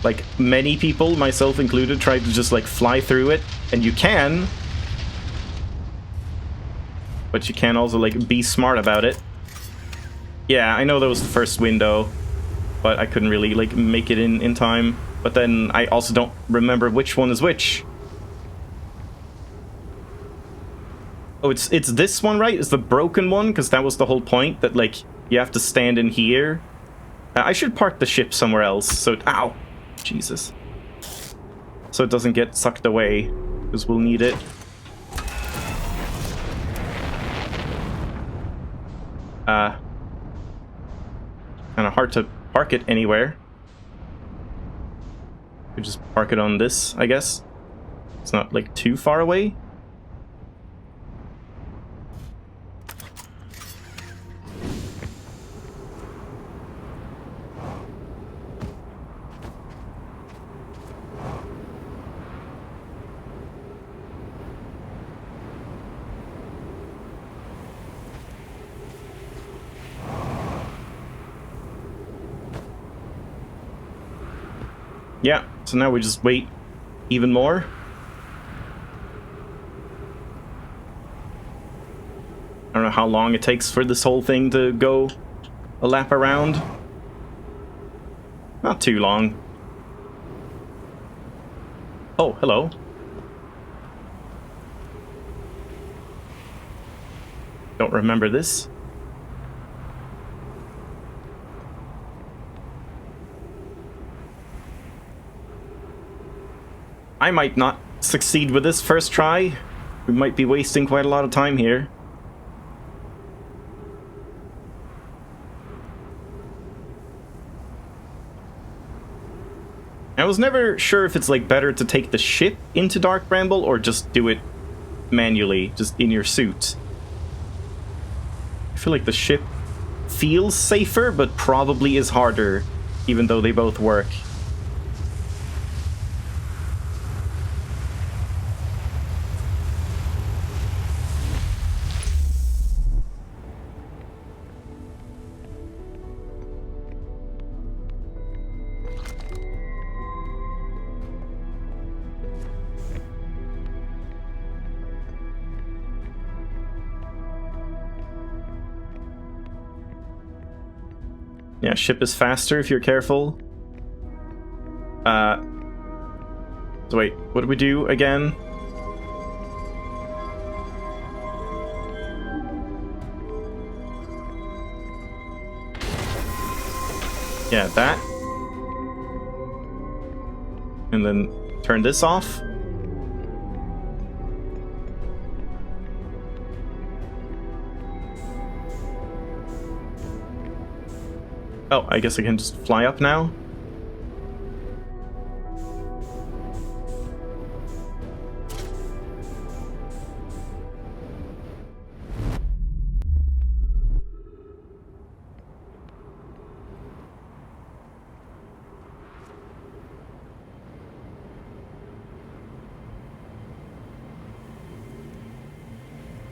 Like, many people, myself included, tried to just, like, fly through it, and you can. But you can also, like, be smart about it. Yeah, I know that was the first window. But I couldn't really, like, make it in time. But then I also don't remember which one is which. Oh, it's this one, right? It's the broken one? Because that was the whole point, that, like, you have to stand in here. I should park the ship somewhere else, so... Ow! Jesus. So it doesn't get sucked away, because we'll need it. Kind of hard to park it anywhere. We just park it on this, I guess. It's not, like, too far away. Yeah, so now we just wait even more. I don't know how long it takes for this whole thing to go a lap around. Not too long. Oh, hello. Don't remember this. I might not succeed with this first try. We might be wasting quite a lot of time here. I was never sure if it's, like, better to take the ship into Dark Bramble or just do it manually, just in your suit. I feel like the ship feels safer, but probably is harder, even though they both work. Yeah, ship is faster if you're careful. So wait, what do we do again? Yeah, that. And then turn this off. Oh, I guess I can just fly up now.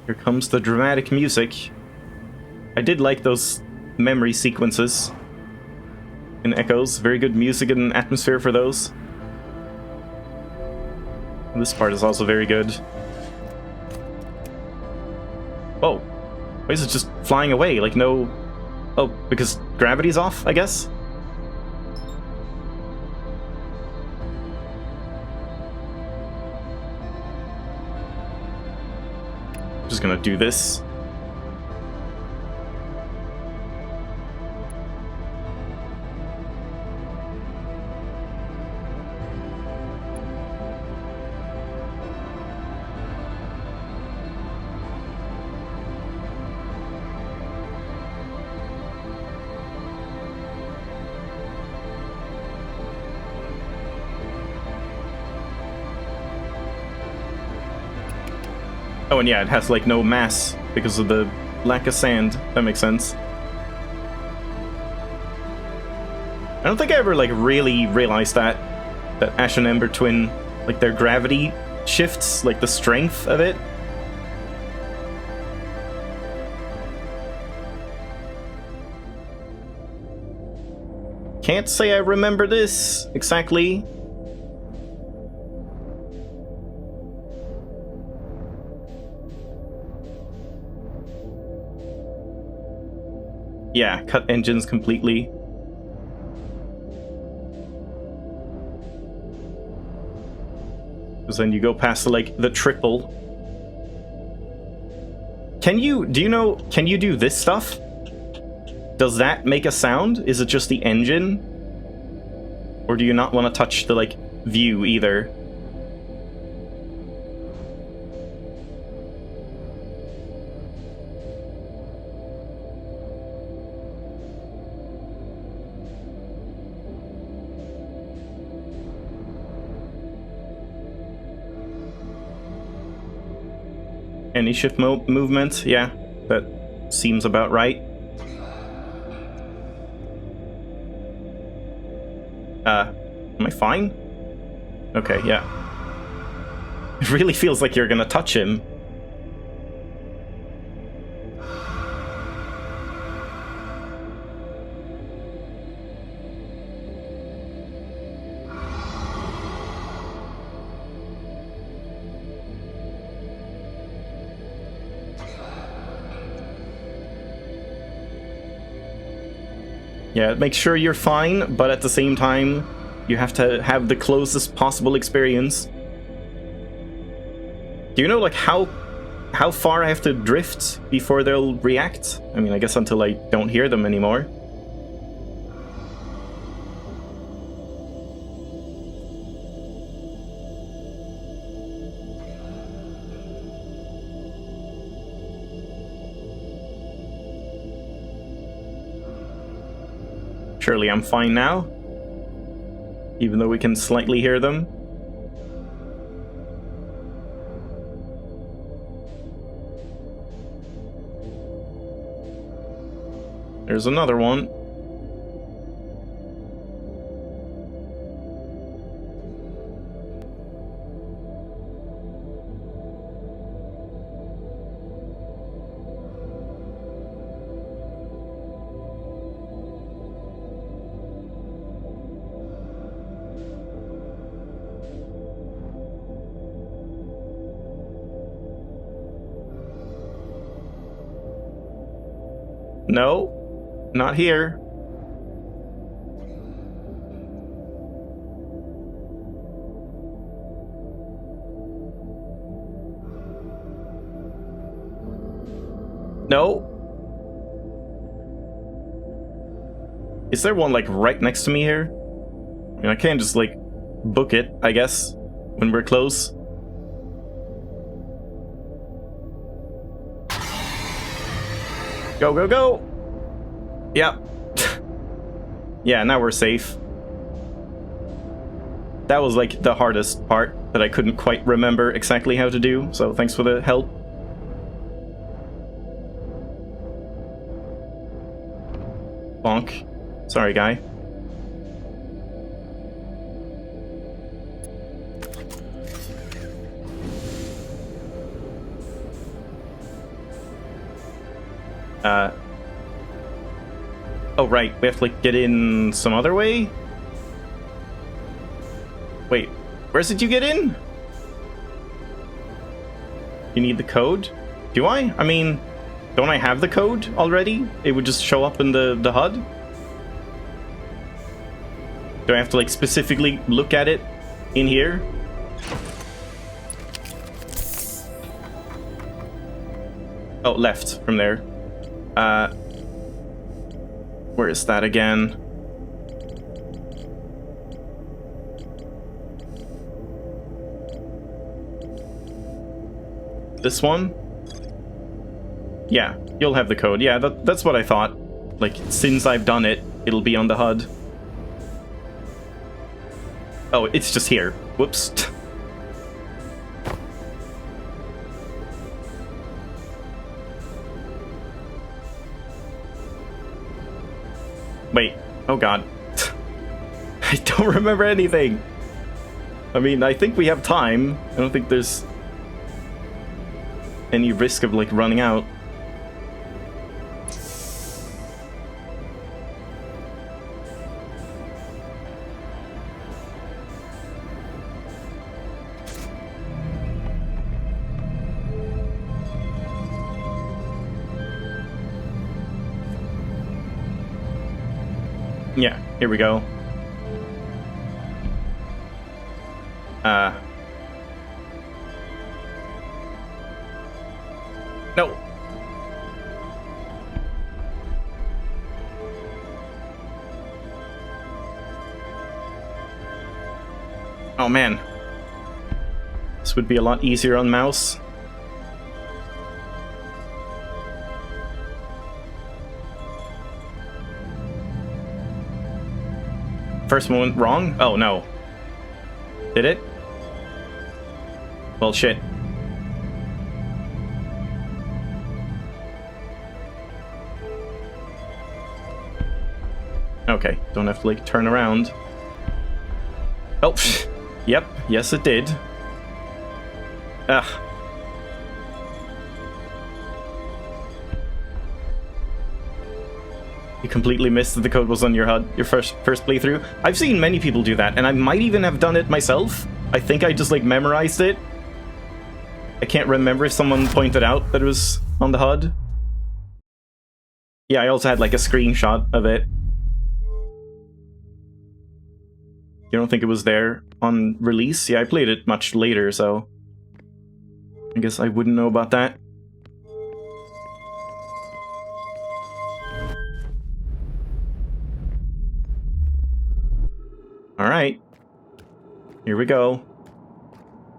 Here comes the dramatic music. I did like those memory sequences in Echoes. Very good music and atmosphere for those. And this part is also very good. Oh, why is it just flying away? Like no... Oh, because gravity's off, I guess? Just gonna do this. Oh, and yeah, it has, like, no mass because of the lack of sand. That makes sense. I don't think I ever, like, really realized that Ash and Ember Twin, like, their gravity shifts, like, the strength of it. Can't say I remember this exactly. Yeah, cut engines completely. Because then you go past, like, the triple. Can you do this stuff? Does that make a sound? Is it just the engine? Or do you not want to touch the, like, view either? Any shift movement? Yeah, that seems about right. Am I fine? Okay, yeah. It really feels like you're gonna touch him. Yeah, make sure you're fine, but at the same time, you have to have the closest possible experience. Do you know, like, how far I have to drift before they'll react? I mean, I guess until I don't hear them anymore. Surely I'm fine now, even though we can slightly hear them. There's another one. No, not here. No. Is there one, like, right next to me here? I mean, I can't just, like, book it, I guess, when we're close. Go, go, go! Yep. Yeah, now we're safe. That was, like, the hardest part that I couldn't quite remember exactly how to do, so thanks for the help. Bonk. Sorry, guy. Oh, right. We have to, like, get in some other way? Wait. Where's did you get in? You need the code? Do I? I mean, don't I have the code already? It would just show up in the HUD? Do I have to, like, specifically look at it in here? Oh, left from there. Where is that again? This one? Yeah, you'll have the code. Yeah, that's what I thought. Like, since I've done it, it'll be on the HUD. Oh, it's just here. Whoops. Wait. Oh god. I don't remember anything. I mean, I think we have time. I don't think there's any risk of, like, running out. Yeah, here we go. No! Oh man. This would be a lot easier on mouse. First one went wrong? Oh no. Did it? Well, shit. Okay, don't have to, like, turn around. Oh, yep, yes it did. Ugh. You completely missed that the code was on your HUD, your first playthrough. I've seen many people do that, and I might even have done it myself. I think I just, like, memorized it. I can't remember if someone pointed out that it was on the HUD. Yeah, I also had, like, a screenshot of it. You don't think it was there on release? Yeah, I played it much later, so I guess I wouldn't know about that. Alright. Here we go.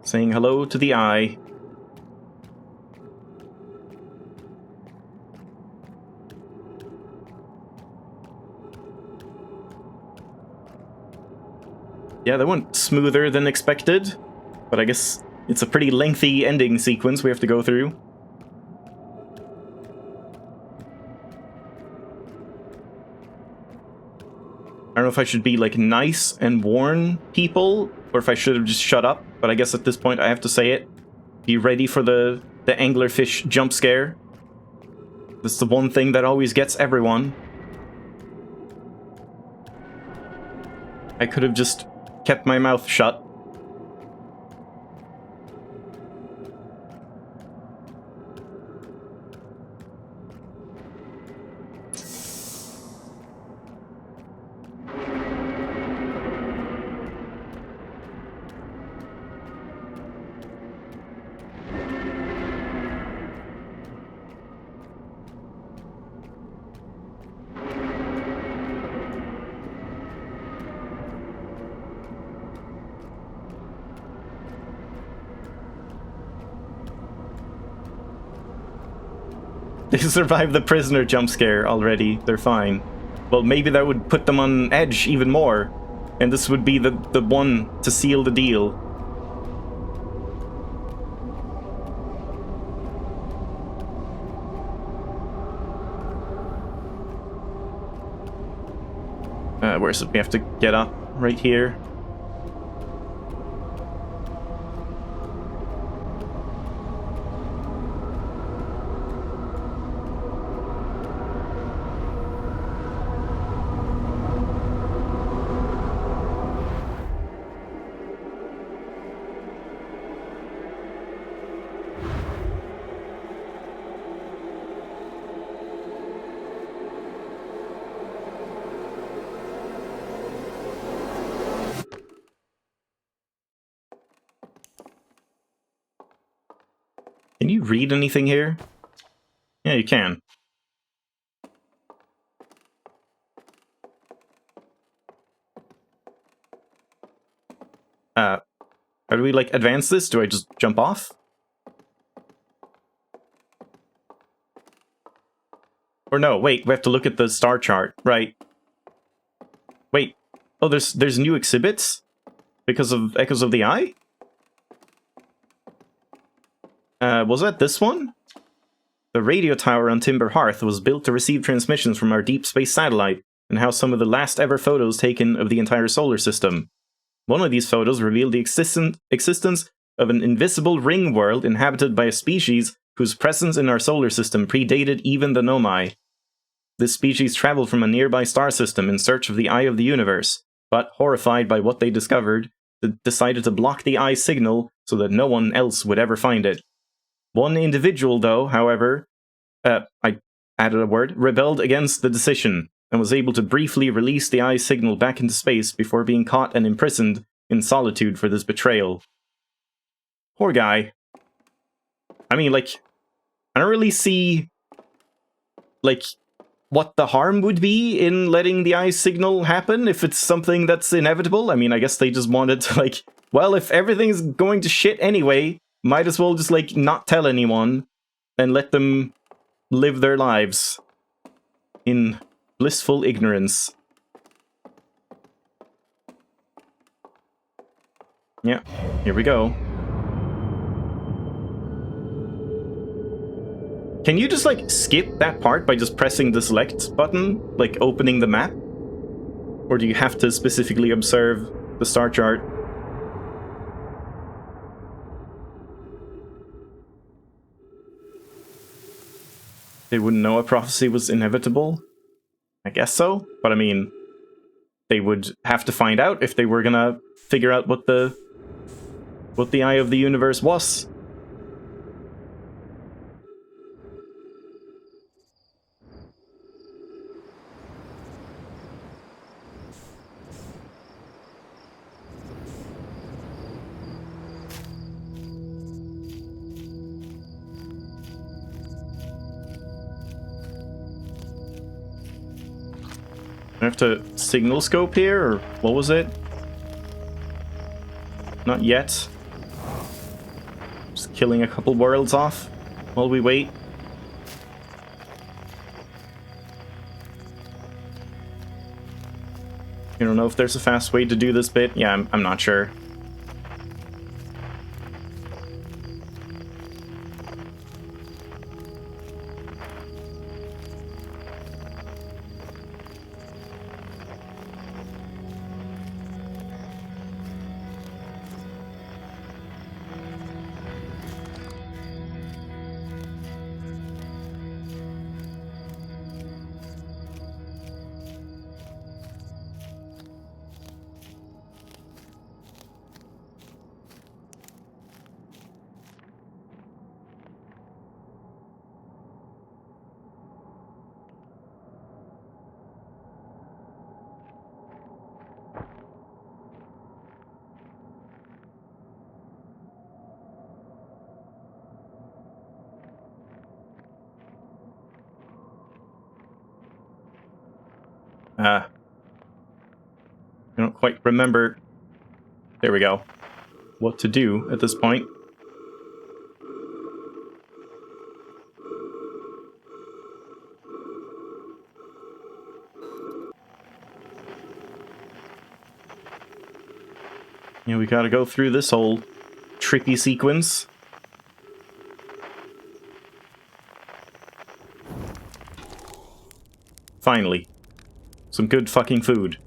Saying hello to the eye. Yeah, that went smoother than expected, but I guess it's a pretty lengthy ending sequence we have to go through. I don't know if I should be, like, nice and warn people, or if I should have just shut up, but I guess at this point I have to say it. Be ready for the anglerfish jump scare. That's the one thing that always gets everyone. I could have just kept my mouth shut. They survived the prisoner jump scare already. They're fine. Well, maybe that would put them on edge even more. And this would be the one to seal the deal. Where's it? We have to get up right here. Can you read anything here? Yeah, you can. How do we, like, advance this? Do I just jump off? Or no, wait, we have to look at the star chart, right? Wait, oh, there's new exhibits? Because of Echoes of the Eye? Was that this one? The radio tower on Timber Hearth was built to receive transmissions from our deep space satellite, and house some of the last ever photos taken of the entire solar system. One of these photos revealed the existence of an invisible ring world inhabited by a species whose presence in our solar system predated even the Nomai. This species traveled from a nearby star system in search of the Eye of the Universe, but, horrified by what they discovered, decided to block the Eye signal so that no one else would ever find it. One individual, though, however, I added a word, rebelled against the decision, and was able to briefly release the Eye signal back into space before being caught and imprisoned in solitude for this betrayal. Poor guy. I mean, like, I don't really see, like, what the harm would be in letting the eye signal happen if it's something that's inevitable. I mean, I guess they just wanted to, like, well, if everything's going to shit anyway, might as well just, like, not tell anyone and let them live their lives in blissful ignorance. Yeah, here we go. Can you just, like, skip that part by just pressing the select button, like, opening the map? Or do you have to specifically observe the star chart? They wouldn't know a prophecy was inevitable? I guess so, but I mean, they would have to find out if they were gonna figure out what the eye of the universe was. I have to signal scope here, or what was it? Not yet. Just killing a couple worlds off while we wait. You don't know if there's a fast way to do this bit? Yeah, I'm not sure. I don't quite remember. There we go. What to do at this point. Yeah, we gotta go through this whole trippy sequence. Finally. Some good fucking food.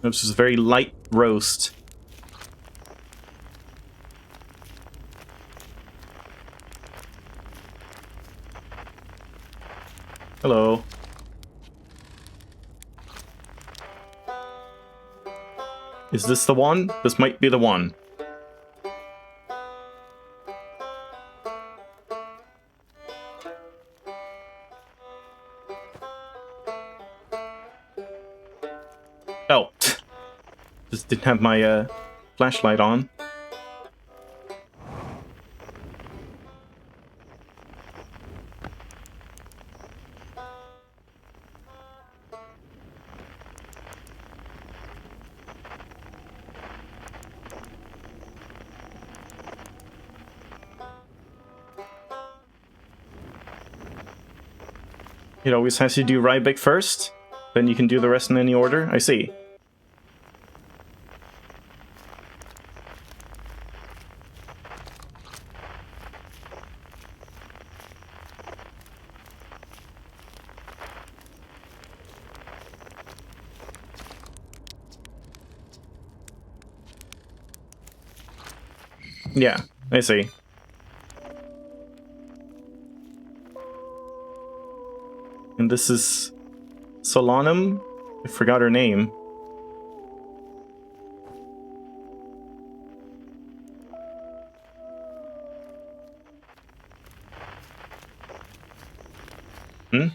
This is a very light roast. Hello. Is this the one? This might be the one. Oh. Just didn't have my flashlight on. It always has you do Rybeck first, then you can do the rest in any order. I see. Yeah, I see. And this is Solanum? I forgot her name. Hmm?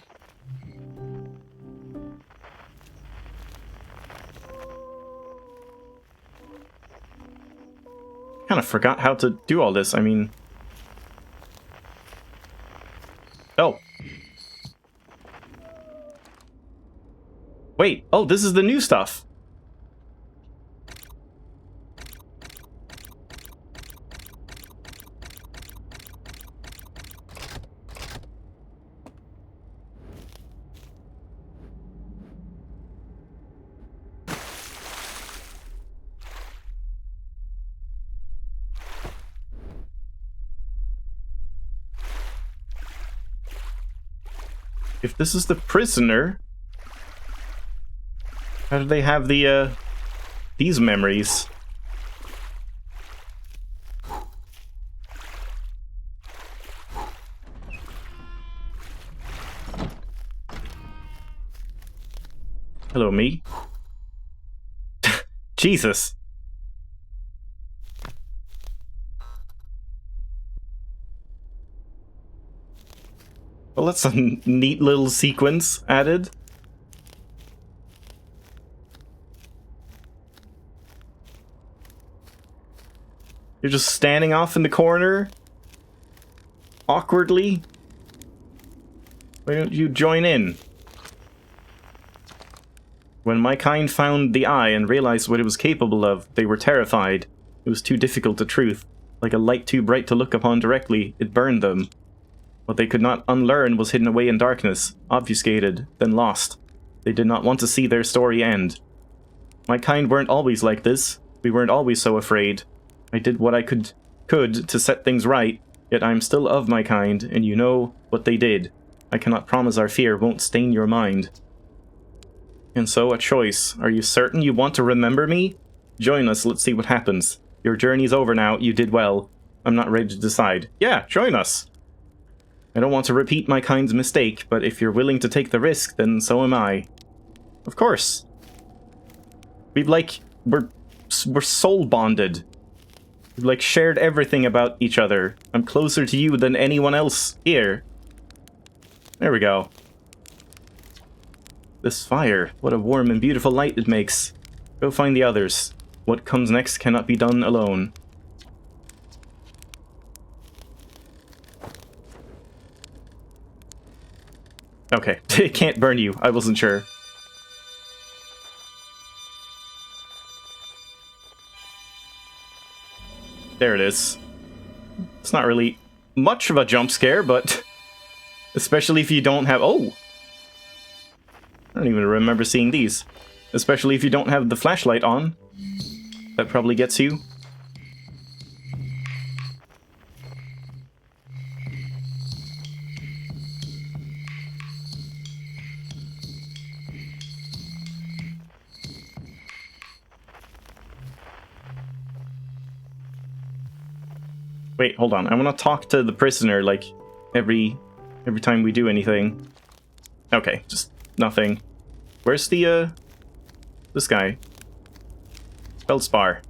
Kind of forgot how to do all this. I mean... Oh. Wait. Oh, this is the new stuff. If this is the prisoner, how do they have the, these memories? Hello, me. Jesus. Well, that's a neat little sequence added. You're just standing off in the corner, awkwardly. Why don't you join in? When my kind found the eye and realized what it was capable of, they were terrified. It was too difficult to truth. Like a light too bright to look upon directly, it burned them. What they could not unlearn was hidden away in darkness, obfuscated, then lost. They did not want to see their story end. My kind weren't always like this. We weren't always so afraid. I did what I could to set things right, yet I am still of my kind, and you know what they did. I cannot promise our fear won't stain your mind. And so, a choice. Are you certain you want to remember me? Join us, let's see what happens. Your journey's over now, you did well. I'm not ready to decide. Yeah, join us! I don't want to repeat my kind's mistake, but if you're willing to take the risk, then so am I. Of course. We're soul bonded. We've, like, shared everything about each other. I'm closer to you than anyone else here. There we go. This fire, what a warm and beautiful light it makes. Go find the others. What comes next cannot be done alone. Okay, it can't burn you. I wasn't sure. There it is. It's not really much of a jump scare, but especially if you don't have... Oh! I don't even remember seeing these. Especially if you don't have the flashlight on. That probably gets you. Wait, hold on. I want to talk to the prisoner, like, every time we do anything. Okay, just nothing. Where's the, this guy? Feldspar.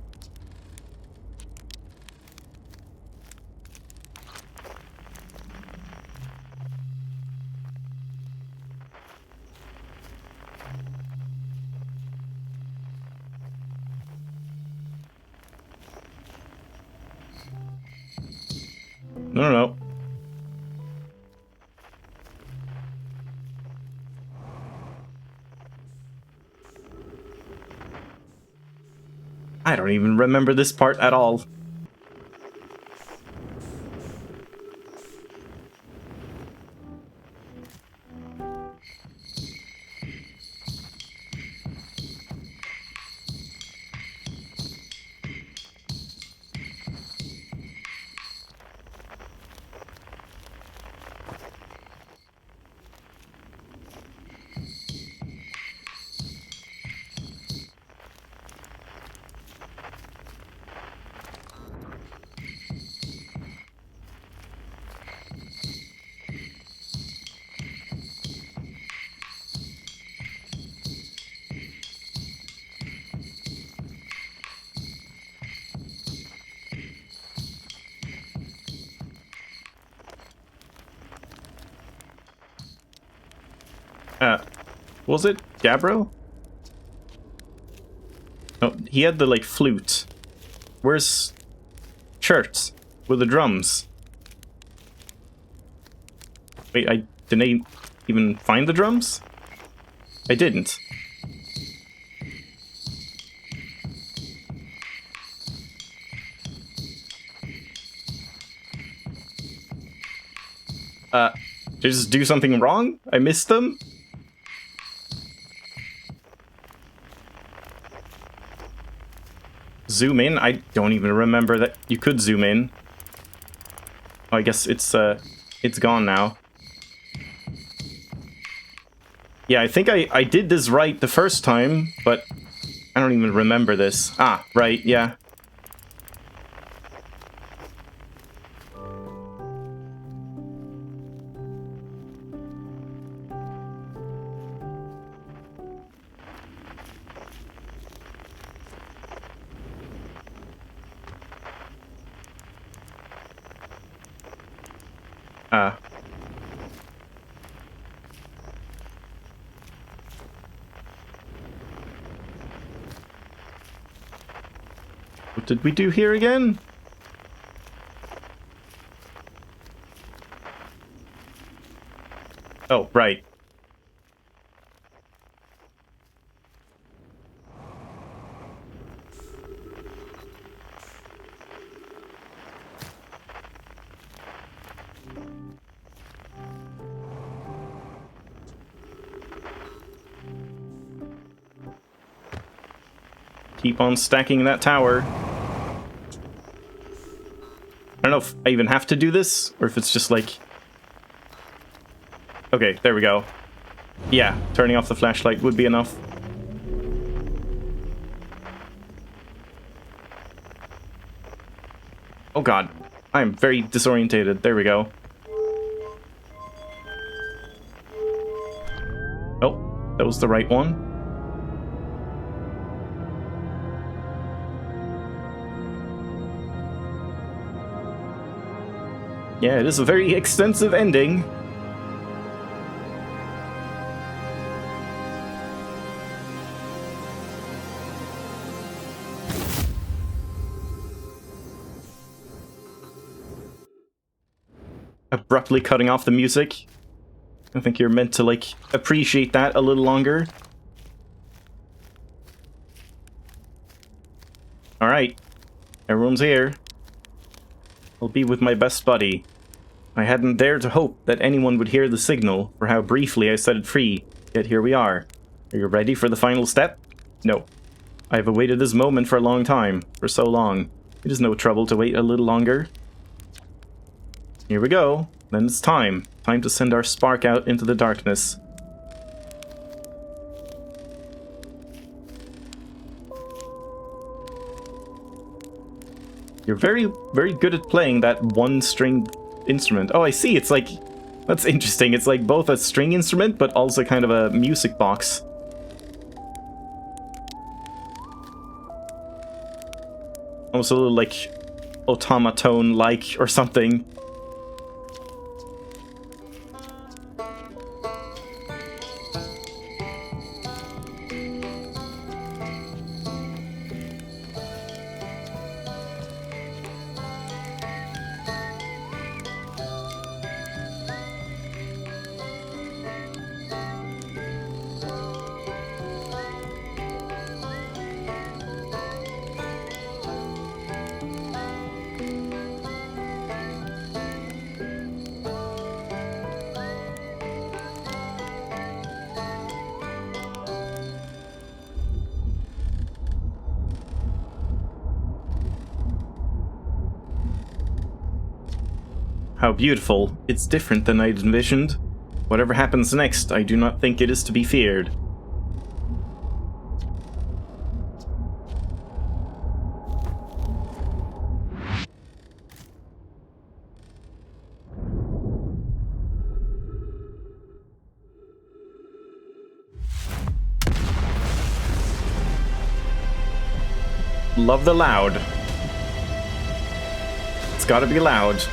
No. I don't even remember this part at all. Was it Gabbro? Oh, he had the, like, flute. Where's Chert with the drums? Wait, didn't I even find the drums? I didn't. Did I just do something wrong? I missed them? Zoom in? I don't even remember that you could zoom in. Oh, I guess it's gone now. Yeah, I think I did this right the first time, but I don't even remember this. Ah, right, yeah. What did we do here again? Oh, right. Keep on stacking that tower. I don't know if I even have to do this, or if it's just like... Okay, there we go. Yeah, turning off the flashlight would be enough. Oh god, I'm very disorientated. There we go. Oh, that was the right one. Yeah, it is a very extensive ending. Abruptly cutting off the music. I think you're meant to, like, appreciate that a little longer. Alright. Everyone's here. I'll be with my best buddy. I hadn't dared to hope that anyone would hear the signal for how briefly I set it free, yet here we are. Are you ready for the final step? No. I have awaited this moment for a long time, for so long. It is no trouble to wait a little longer. Here we go. Then it's time. Time to send our spark out into the darkness. You're very, very good at playing that one-string instrument. Oh, I see. It's like... That's interesting. It's like both a string instrument, but also kind of a music box. Almost a little, like, automaton-like or something. How beautiful. It's different than I'd envisioned. Whatever happens next, I do not think it is to be feared. Love the loud. It's gotta be loud.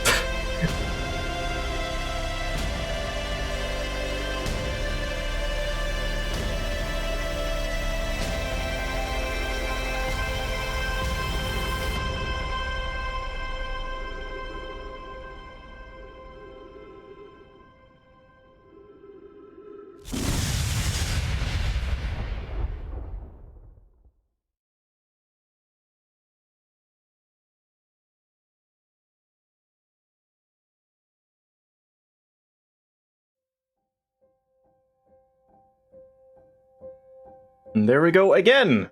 And there we go again!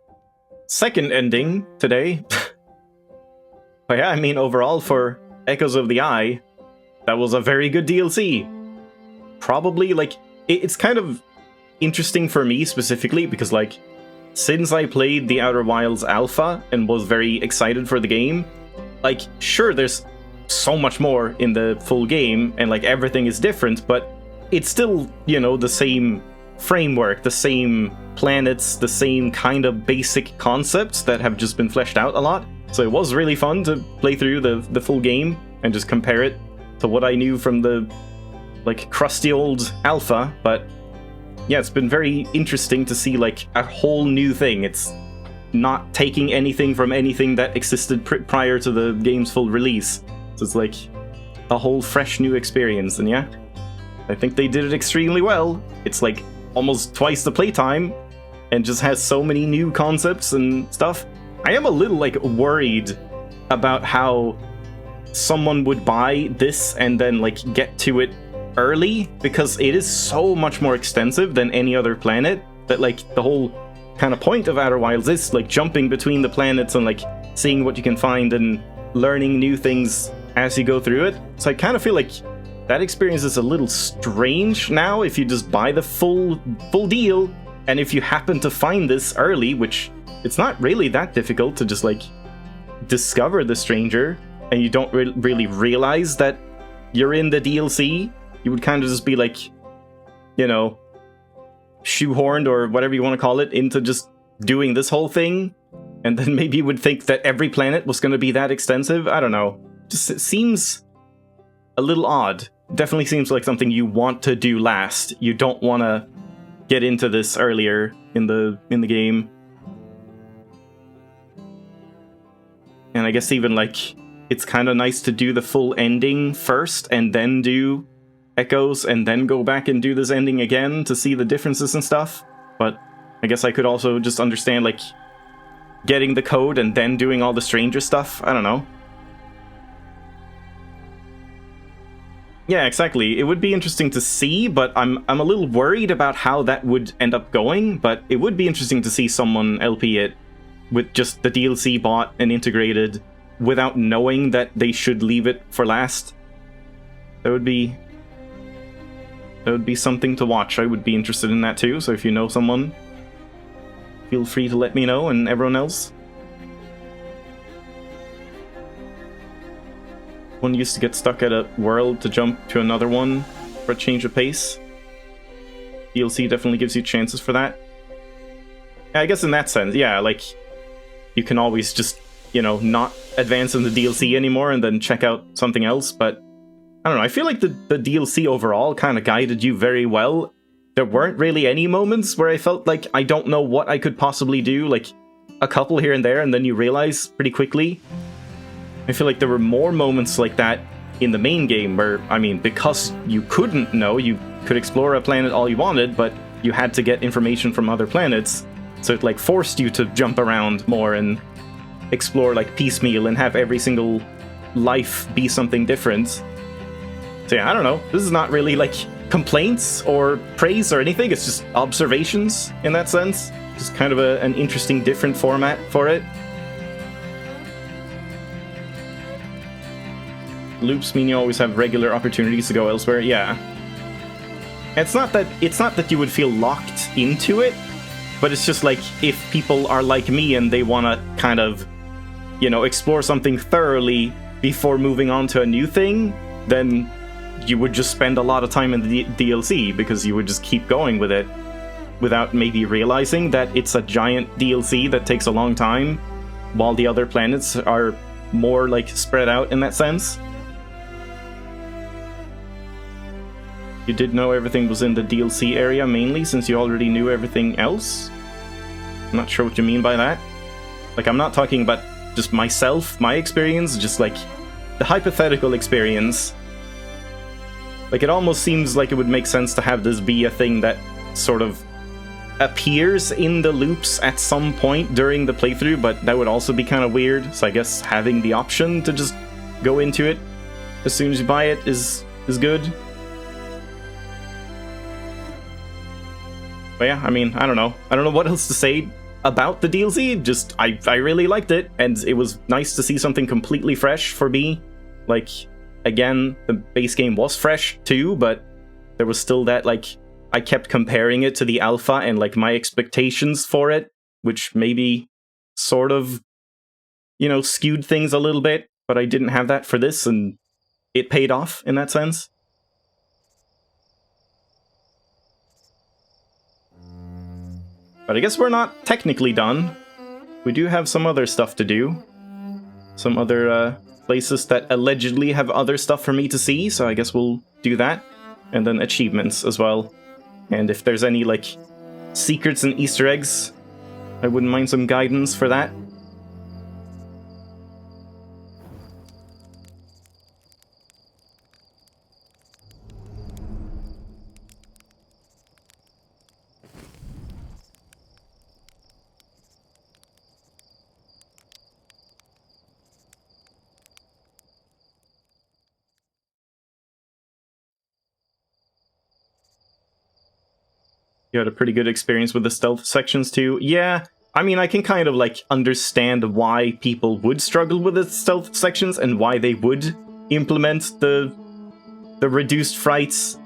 Second ending today. But yeah, I mean, overall for Echoes of the Eye, that was a very good DLC. Probably, like, it's kind of interesting for me specifically, because, like, since I played the Outer Wilds Alpha and was very excited for the game, like, sure, there's so much more in the full game, and, like, everything is different, but it's still, you know, the same framework, the same planets, the same kind of basic concepts that have just been fleshed out a lot. So it was really fun to play through the full game and just compare it to what I knew from the, like, crusty old alpha. But yeah, it's been very interesting to see, like, a whole new thing. It's not taking anything from anything that existed prior to the game's full release. So it's like a whole fresh new experience. And yeah, I think they did it extremely well. It's like almost twice the playtime and just has so many new concepts and stuff. I am a little, like, worried about how someone would buy this and then, like, get to it early, because it is so much more extensive than any other planet, that, like, the whole kind of point of Outer Wilds is, like, jumping between the planets and, like, seeing what you can find and learning new things as you go through it. So I kind of feel like that experience is a little strange now if you just buy the full deal, and if you happen to find this early, which it's not really that difficult to just, like, discover the stranger, and you don't really realize that you're in the DLC. You would kind of just be, like, you know, shoehorned, or whatever you want to call it, into just doing this whole thing, and then maybe you would think that every planet was going to be that extensive. I don't know. Just, it seems a little odd. Definitely seems like something you want to do last. You don't want to get into this earlier in the game. And I guess even, like, it's kind of nice to do the full ending first and then do Echoes and then go back and do this ending again to see the differences and stuff. But I guess I could also just understand, like, getting the code and then doing all the stranger stuff. I don't know. Yeah, exactly. It would be interesting to see, but I'm a little worried about how that would end up going. But it would be interesting to see someone LP it with just the DLC bought and integrated without knowing that they should leave it for last. That would be something to watch. I would be interested in that too, so if you know someone, feel free to let me know, and everyone else. One used to get stuck at a world to jump to another one for a change of pace. DLC definitely gives you chances for that. I guess in that sense, yeah, like, you can always just, you know, not advance in the DLC anymore and then check out something else, but I don't know, I feel like the DLC overall kind of guided you very well. There weren't really any moments where I felt like I don't know what I could possibly do, like a couple here and there, and then you realize pretty quickly. I feel like there were more moments like that in the main game where, I mean, because you couldn't know, you could explore a planet all you wanted, but you had to get information from other planets, so it, like, forced you to jump around more and explore, like, piecemeal and have every single life be something different. So yeah, I don't know. This is not really, like, complaints or praise or anything. It's just observations in that sense. Just kind of an interesting, different format for it. Loops mean you always have regular opportunities to go elsewhere. Yeah. It's not that you would feel locked into it, but it's just like, if people are like me and they want to kind of, you know, explore something thoroughly before moving on to a new thing, then you would just spend a lot of time in the DLC, because you would just keep going with it without maybe realizing that it's a giant DLC that takes a long time, while the other planets are more, like, spread out in that sense. You did know everything was in the DLC area mainly, since you already knew everything else? I'm not sure what you mean by that. Like, I'm not talking about just myself, my experience, just, like, the hypothetical experience. Like, it almost seems like it would make sense to have this be a thing that sort of appears in the loops at some point during the playthrough, but that would also be kind of weird, so I guess having the option to just go into it as soon as you buy it is good. But yeah, I mean, I don't know. I don't know what else to say about the DLC. Just, I really liked it, and it was nice to see something completely fresh for me. Like, again, the base game was fresh too, but there was still that, like, I kept comparing it to the alpha and, like, my expectations for it, which maybe sort of, you know, skewed things a little bit, but I didn't have that for this, and it paid off in that sense. But I guess we're not technically done. We do have some other stuff to do. Some other places that allegedly have other stuff for me to see, so I guess we'll do that. And then achievements as well. And if there's any, like, secrets and Easter eggs, I wouldn't mind some guidance for that. You had a pretty good experience with the stealth sections too. Yeah, I mean, I can kind of, like, understand why people would struggle with the stealth sections and why they would implement the reduced frights.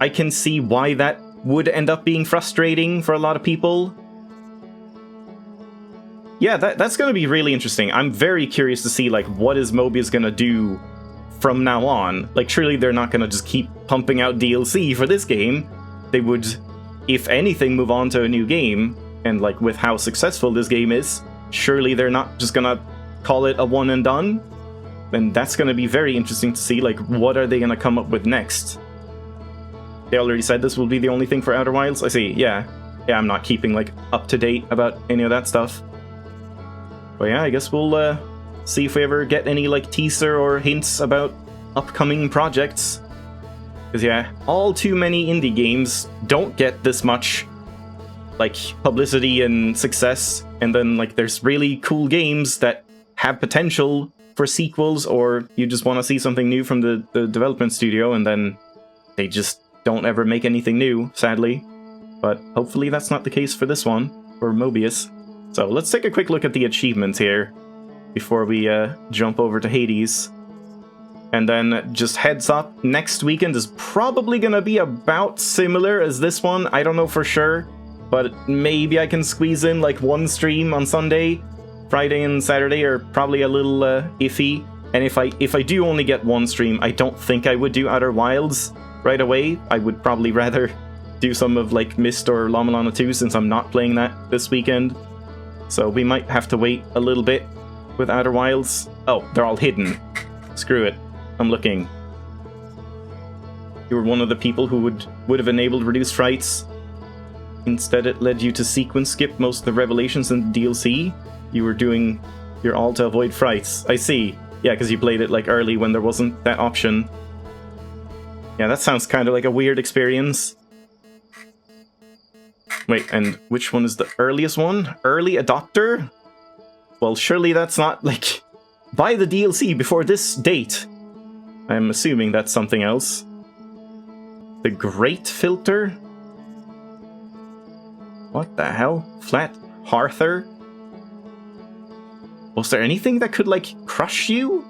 I can see why that would end up being frustrating for a lot of people. Yeah, that's going to be really interesting. I'm very curious to see, like, what is Mobius going to do from now on. Like, surely they're not going to just keep pumping out DLC for this game. They would, if anything, move on to a new game, and, like, with how successful this game is, surely they're not just gonna call it a one and done. And that's gonna be very interesting to see, like, what are they gonna come up with next? They already said this will be the only thing for Outer Wilds? I see, yeah. Yeah, I'm not keeping, like, up to date about any of that stuff. But yeah, I guess we'll see if we ever get any, like, teaser or hints about upcoming projects. Because, yeah, all too many indie games don't get this much, like, publicity and success, and then, like, there's really cool games that have potential for sequels, or you just want to see something new from the development studio, and then they just don't ever make anything new, sadly. But hopefully that's not the case for this one, for Mobius. So let's take a quick look at the achievements here, before we jump over to Hades. And then, just heads up, next weekend is probably gonna be about similar as this one. I don't know for sure, but maybe I can squeeze in, like, one stream on Sunday. Friday and Saturday are probably a little iffy. And if I do only get one stream, I don't think I would do Outer Wilds right away. I would probably rather do some of, like, Myst or Lama Lana 2, since I'm not playing that this weekend. So we might have to wait a little bit with Outer Wilds. Oh, they're all hidden. Screw it. I'm looking. You were one of the people who would have enabled reduced frights. Instead, it led you to sequence skip most of the revelations in the DLC. You were doing your all to avoid frights. I see. Yeah, because you played it, like, early when there wasn't that option. Yeah, that sounds kind of like a weird experience. Wait, and which one is the earliest one? Early adopter? Well, surely that's not, like, buy the DLC before this date. I'm assuming that's something else. The Great Filter? What the hell? Flat Hearther? Was there anything that could, like, crush you?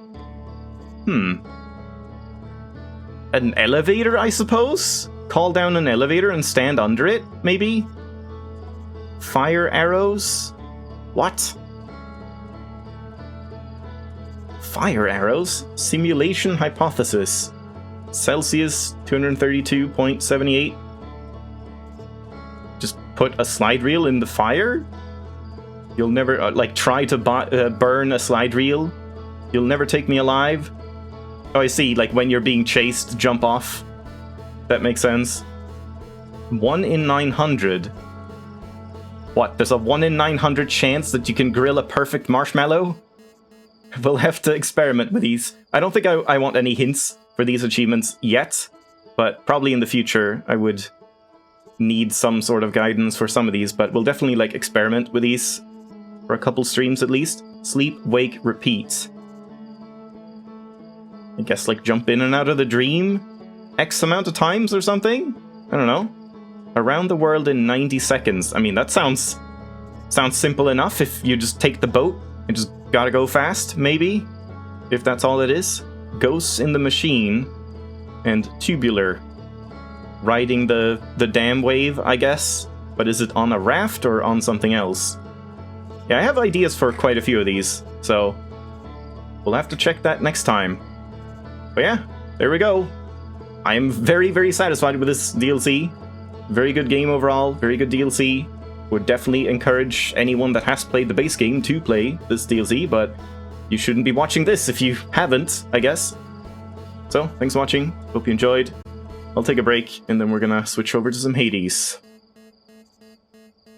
An elevator, I suppose? Call down an elevator and stand under it, maybe? Fire arrows? What? Fire arrows? Simulation hypothesis. Celsius 232.78. Just put a slide reel in the fire? You'll never, like, try to burn a slide reel? You'll never take me alive? Oh, I see, like, when you're being chased, jump off. That makes sense. 1 in 900. What, there's a 1 in 900 chance that you can grill a perfect marshmallow? We'll have to experiment with these. I don't think I want any hints for these achievements yet, but probably in the future I would need some sort of guidance for some of these, but we'll definitely, like, experiment with these for a couple streams at least. Sleep, wake, repeat. I guess, like, jump in and out of the dream X amount of times or something? I don't know. Around the world in 90 seconds. I mean, that sounds simple enough if you just take the boat and just gotta go fast, maybe? If that's all it is. Ghosts in the Machine and Tubular. Riding the dam wave, I guess? But is it on a raft or on something else? Yeah, I have ideas for quite a few of these, so we'll have to check that next time. But yeah, there we go. I am very, very satisfied with this DLC. Very good game overall, very good DLC. Would definitely encourage anyone that has played the base game to play this DLC, but you shouldn't be watching this if you haven't, I guess. So, thanks for watching, hope you enjoyed. I'll take a break, and then we're gonna switch over to some Hades.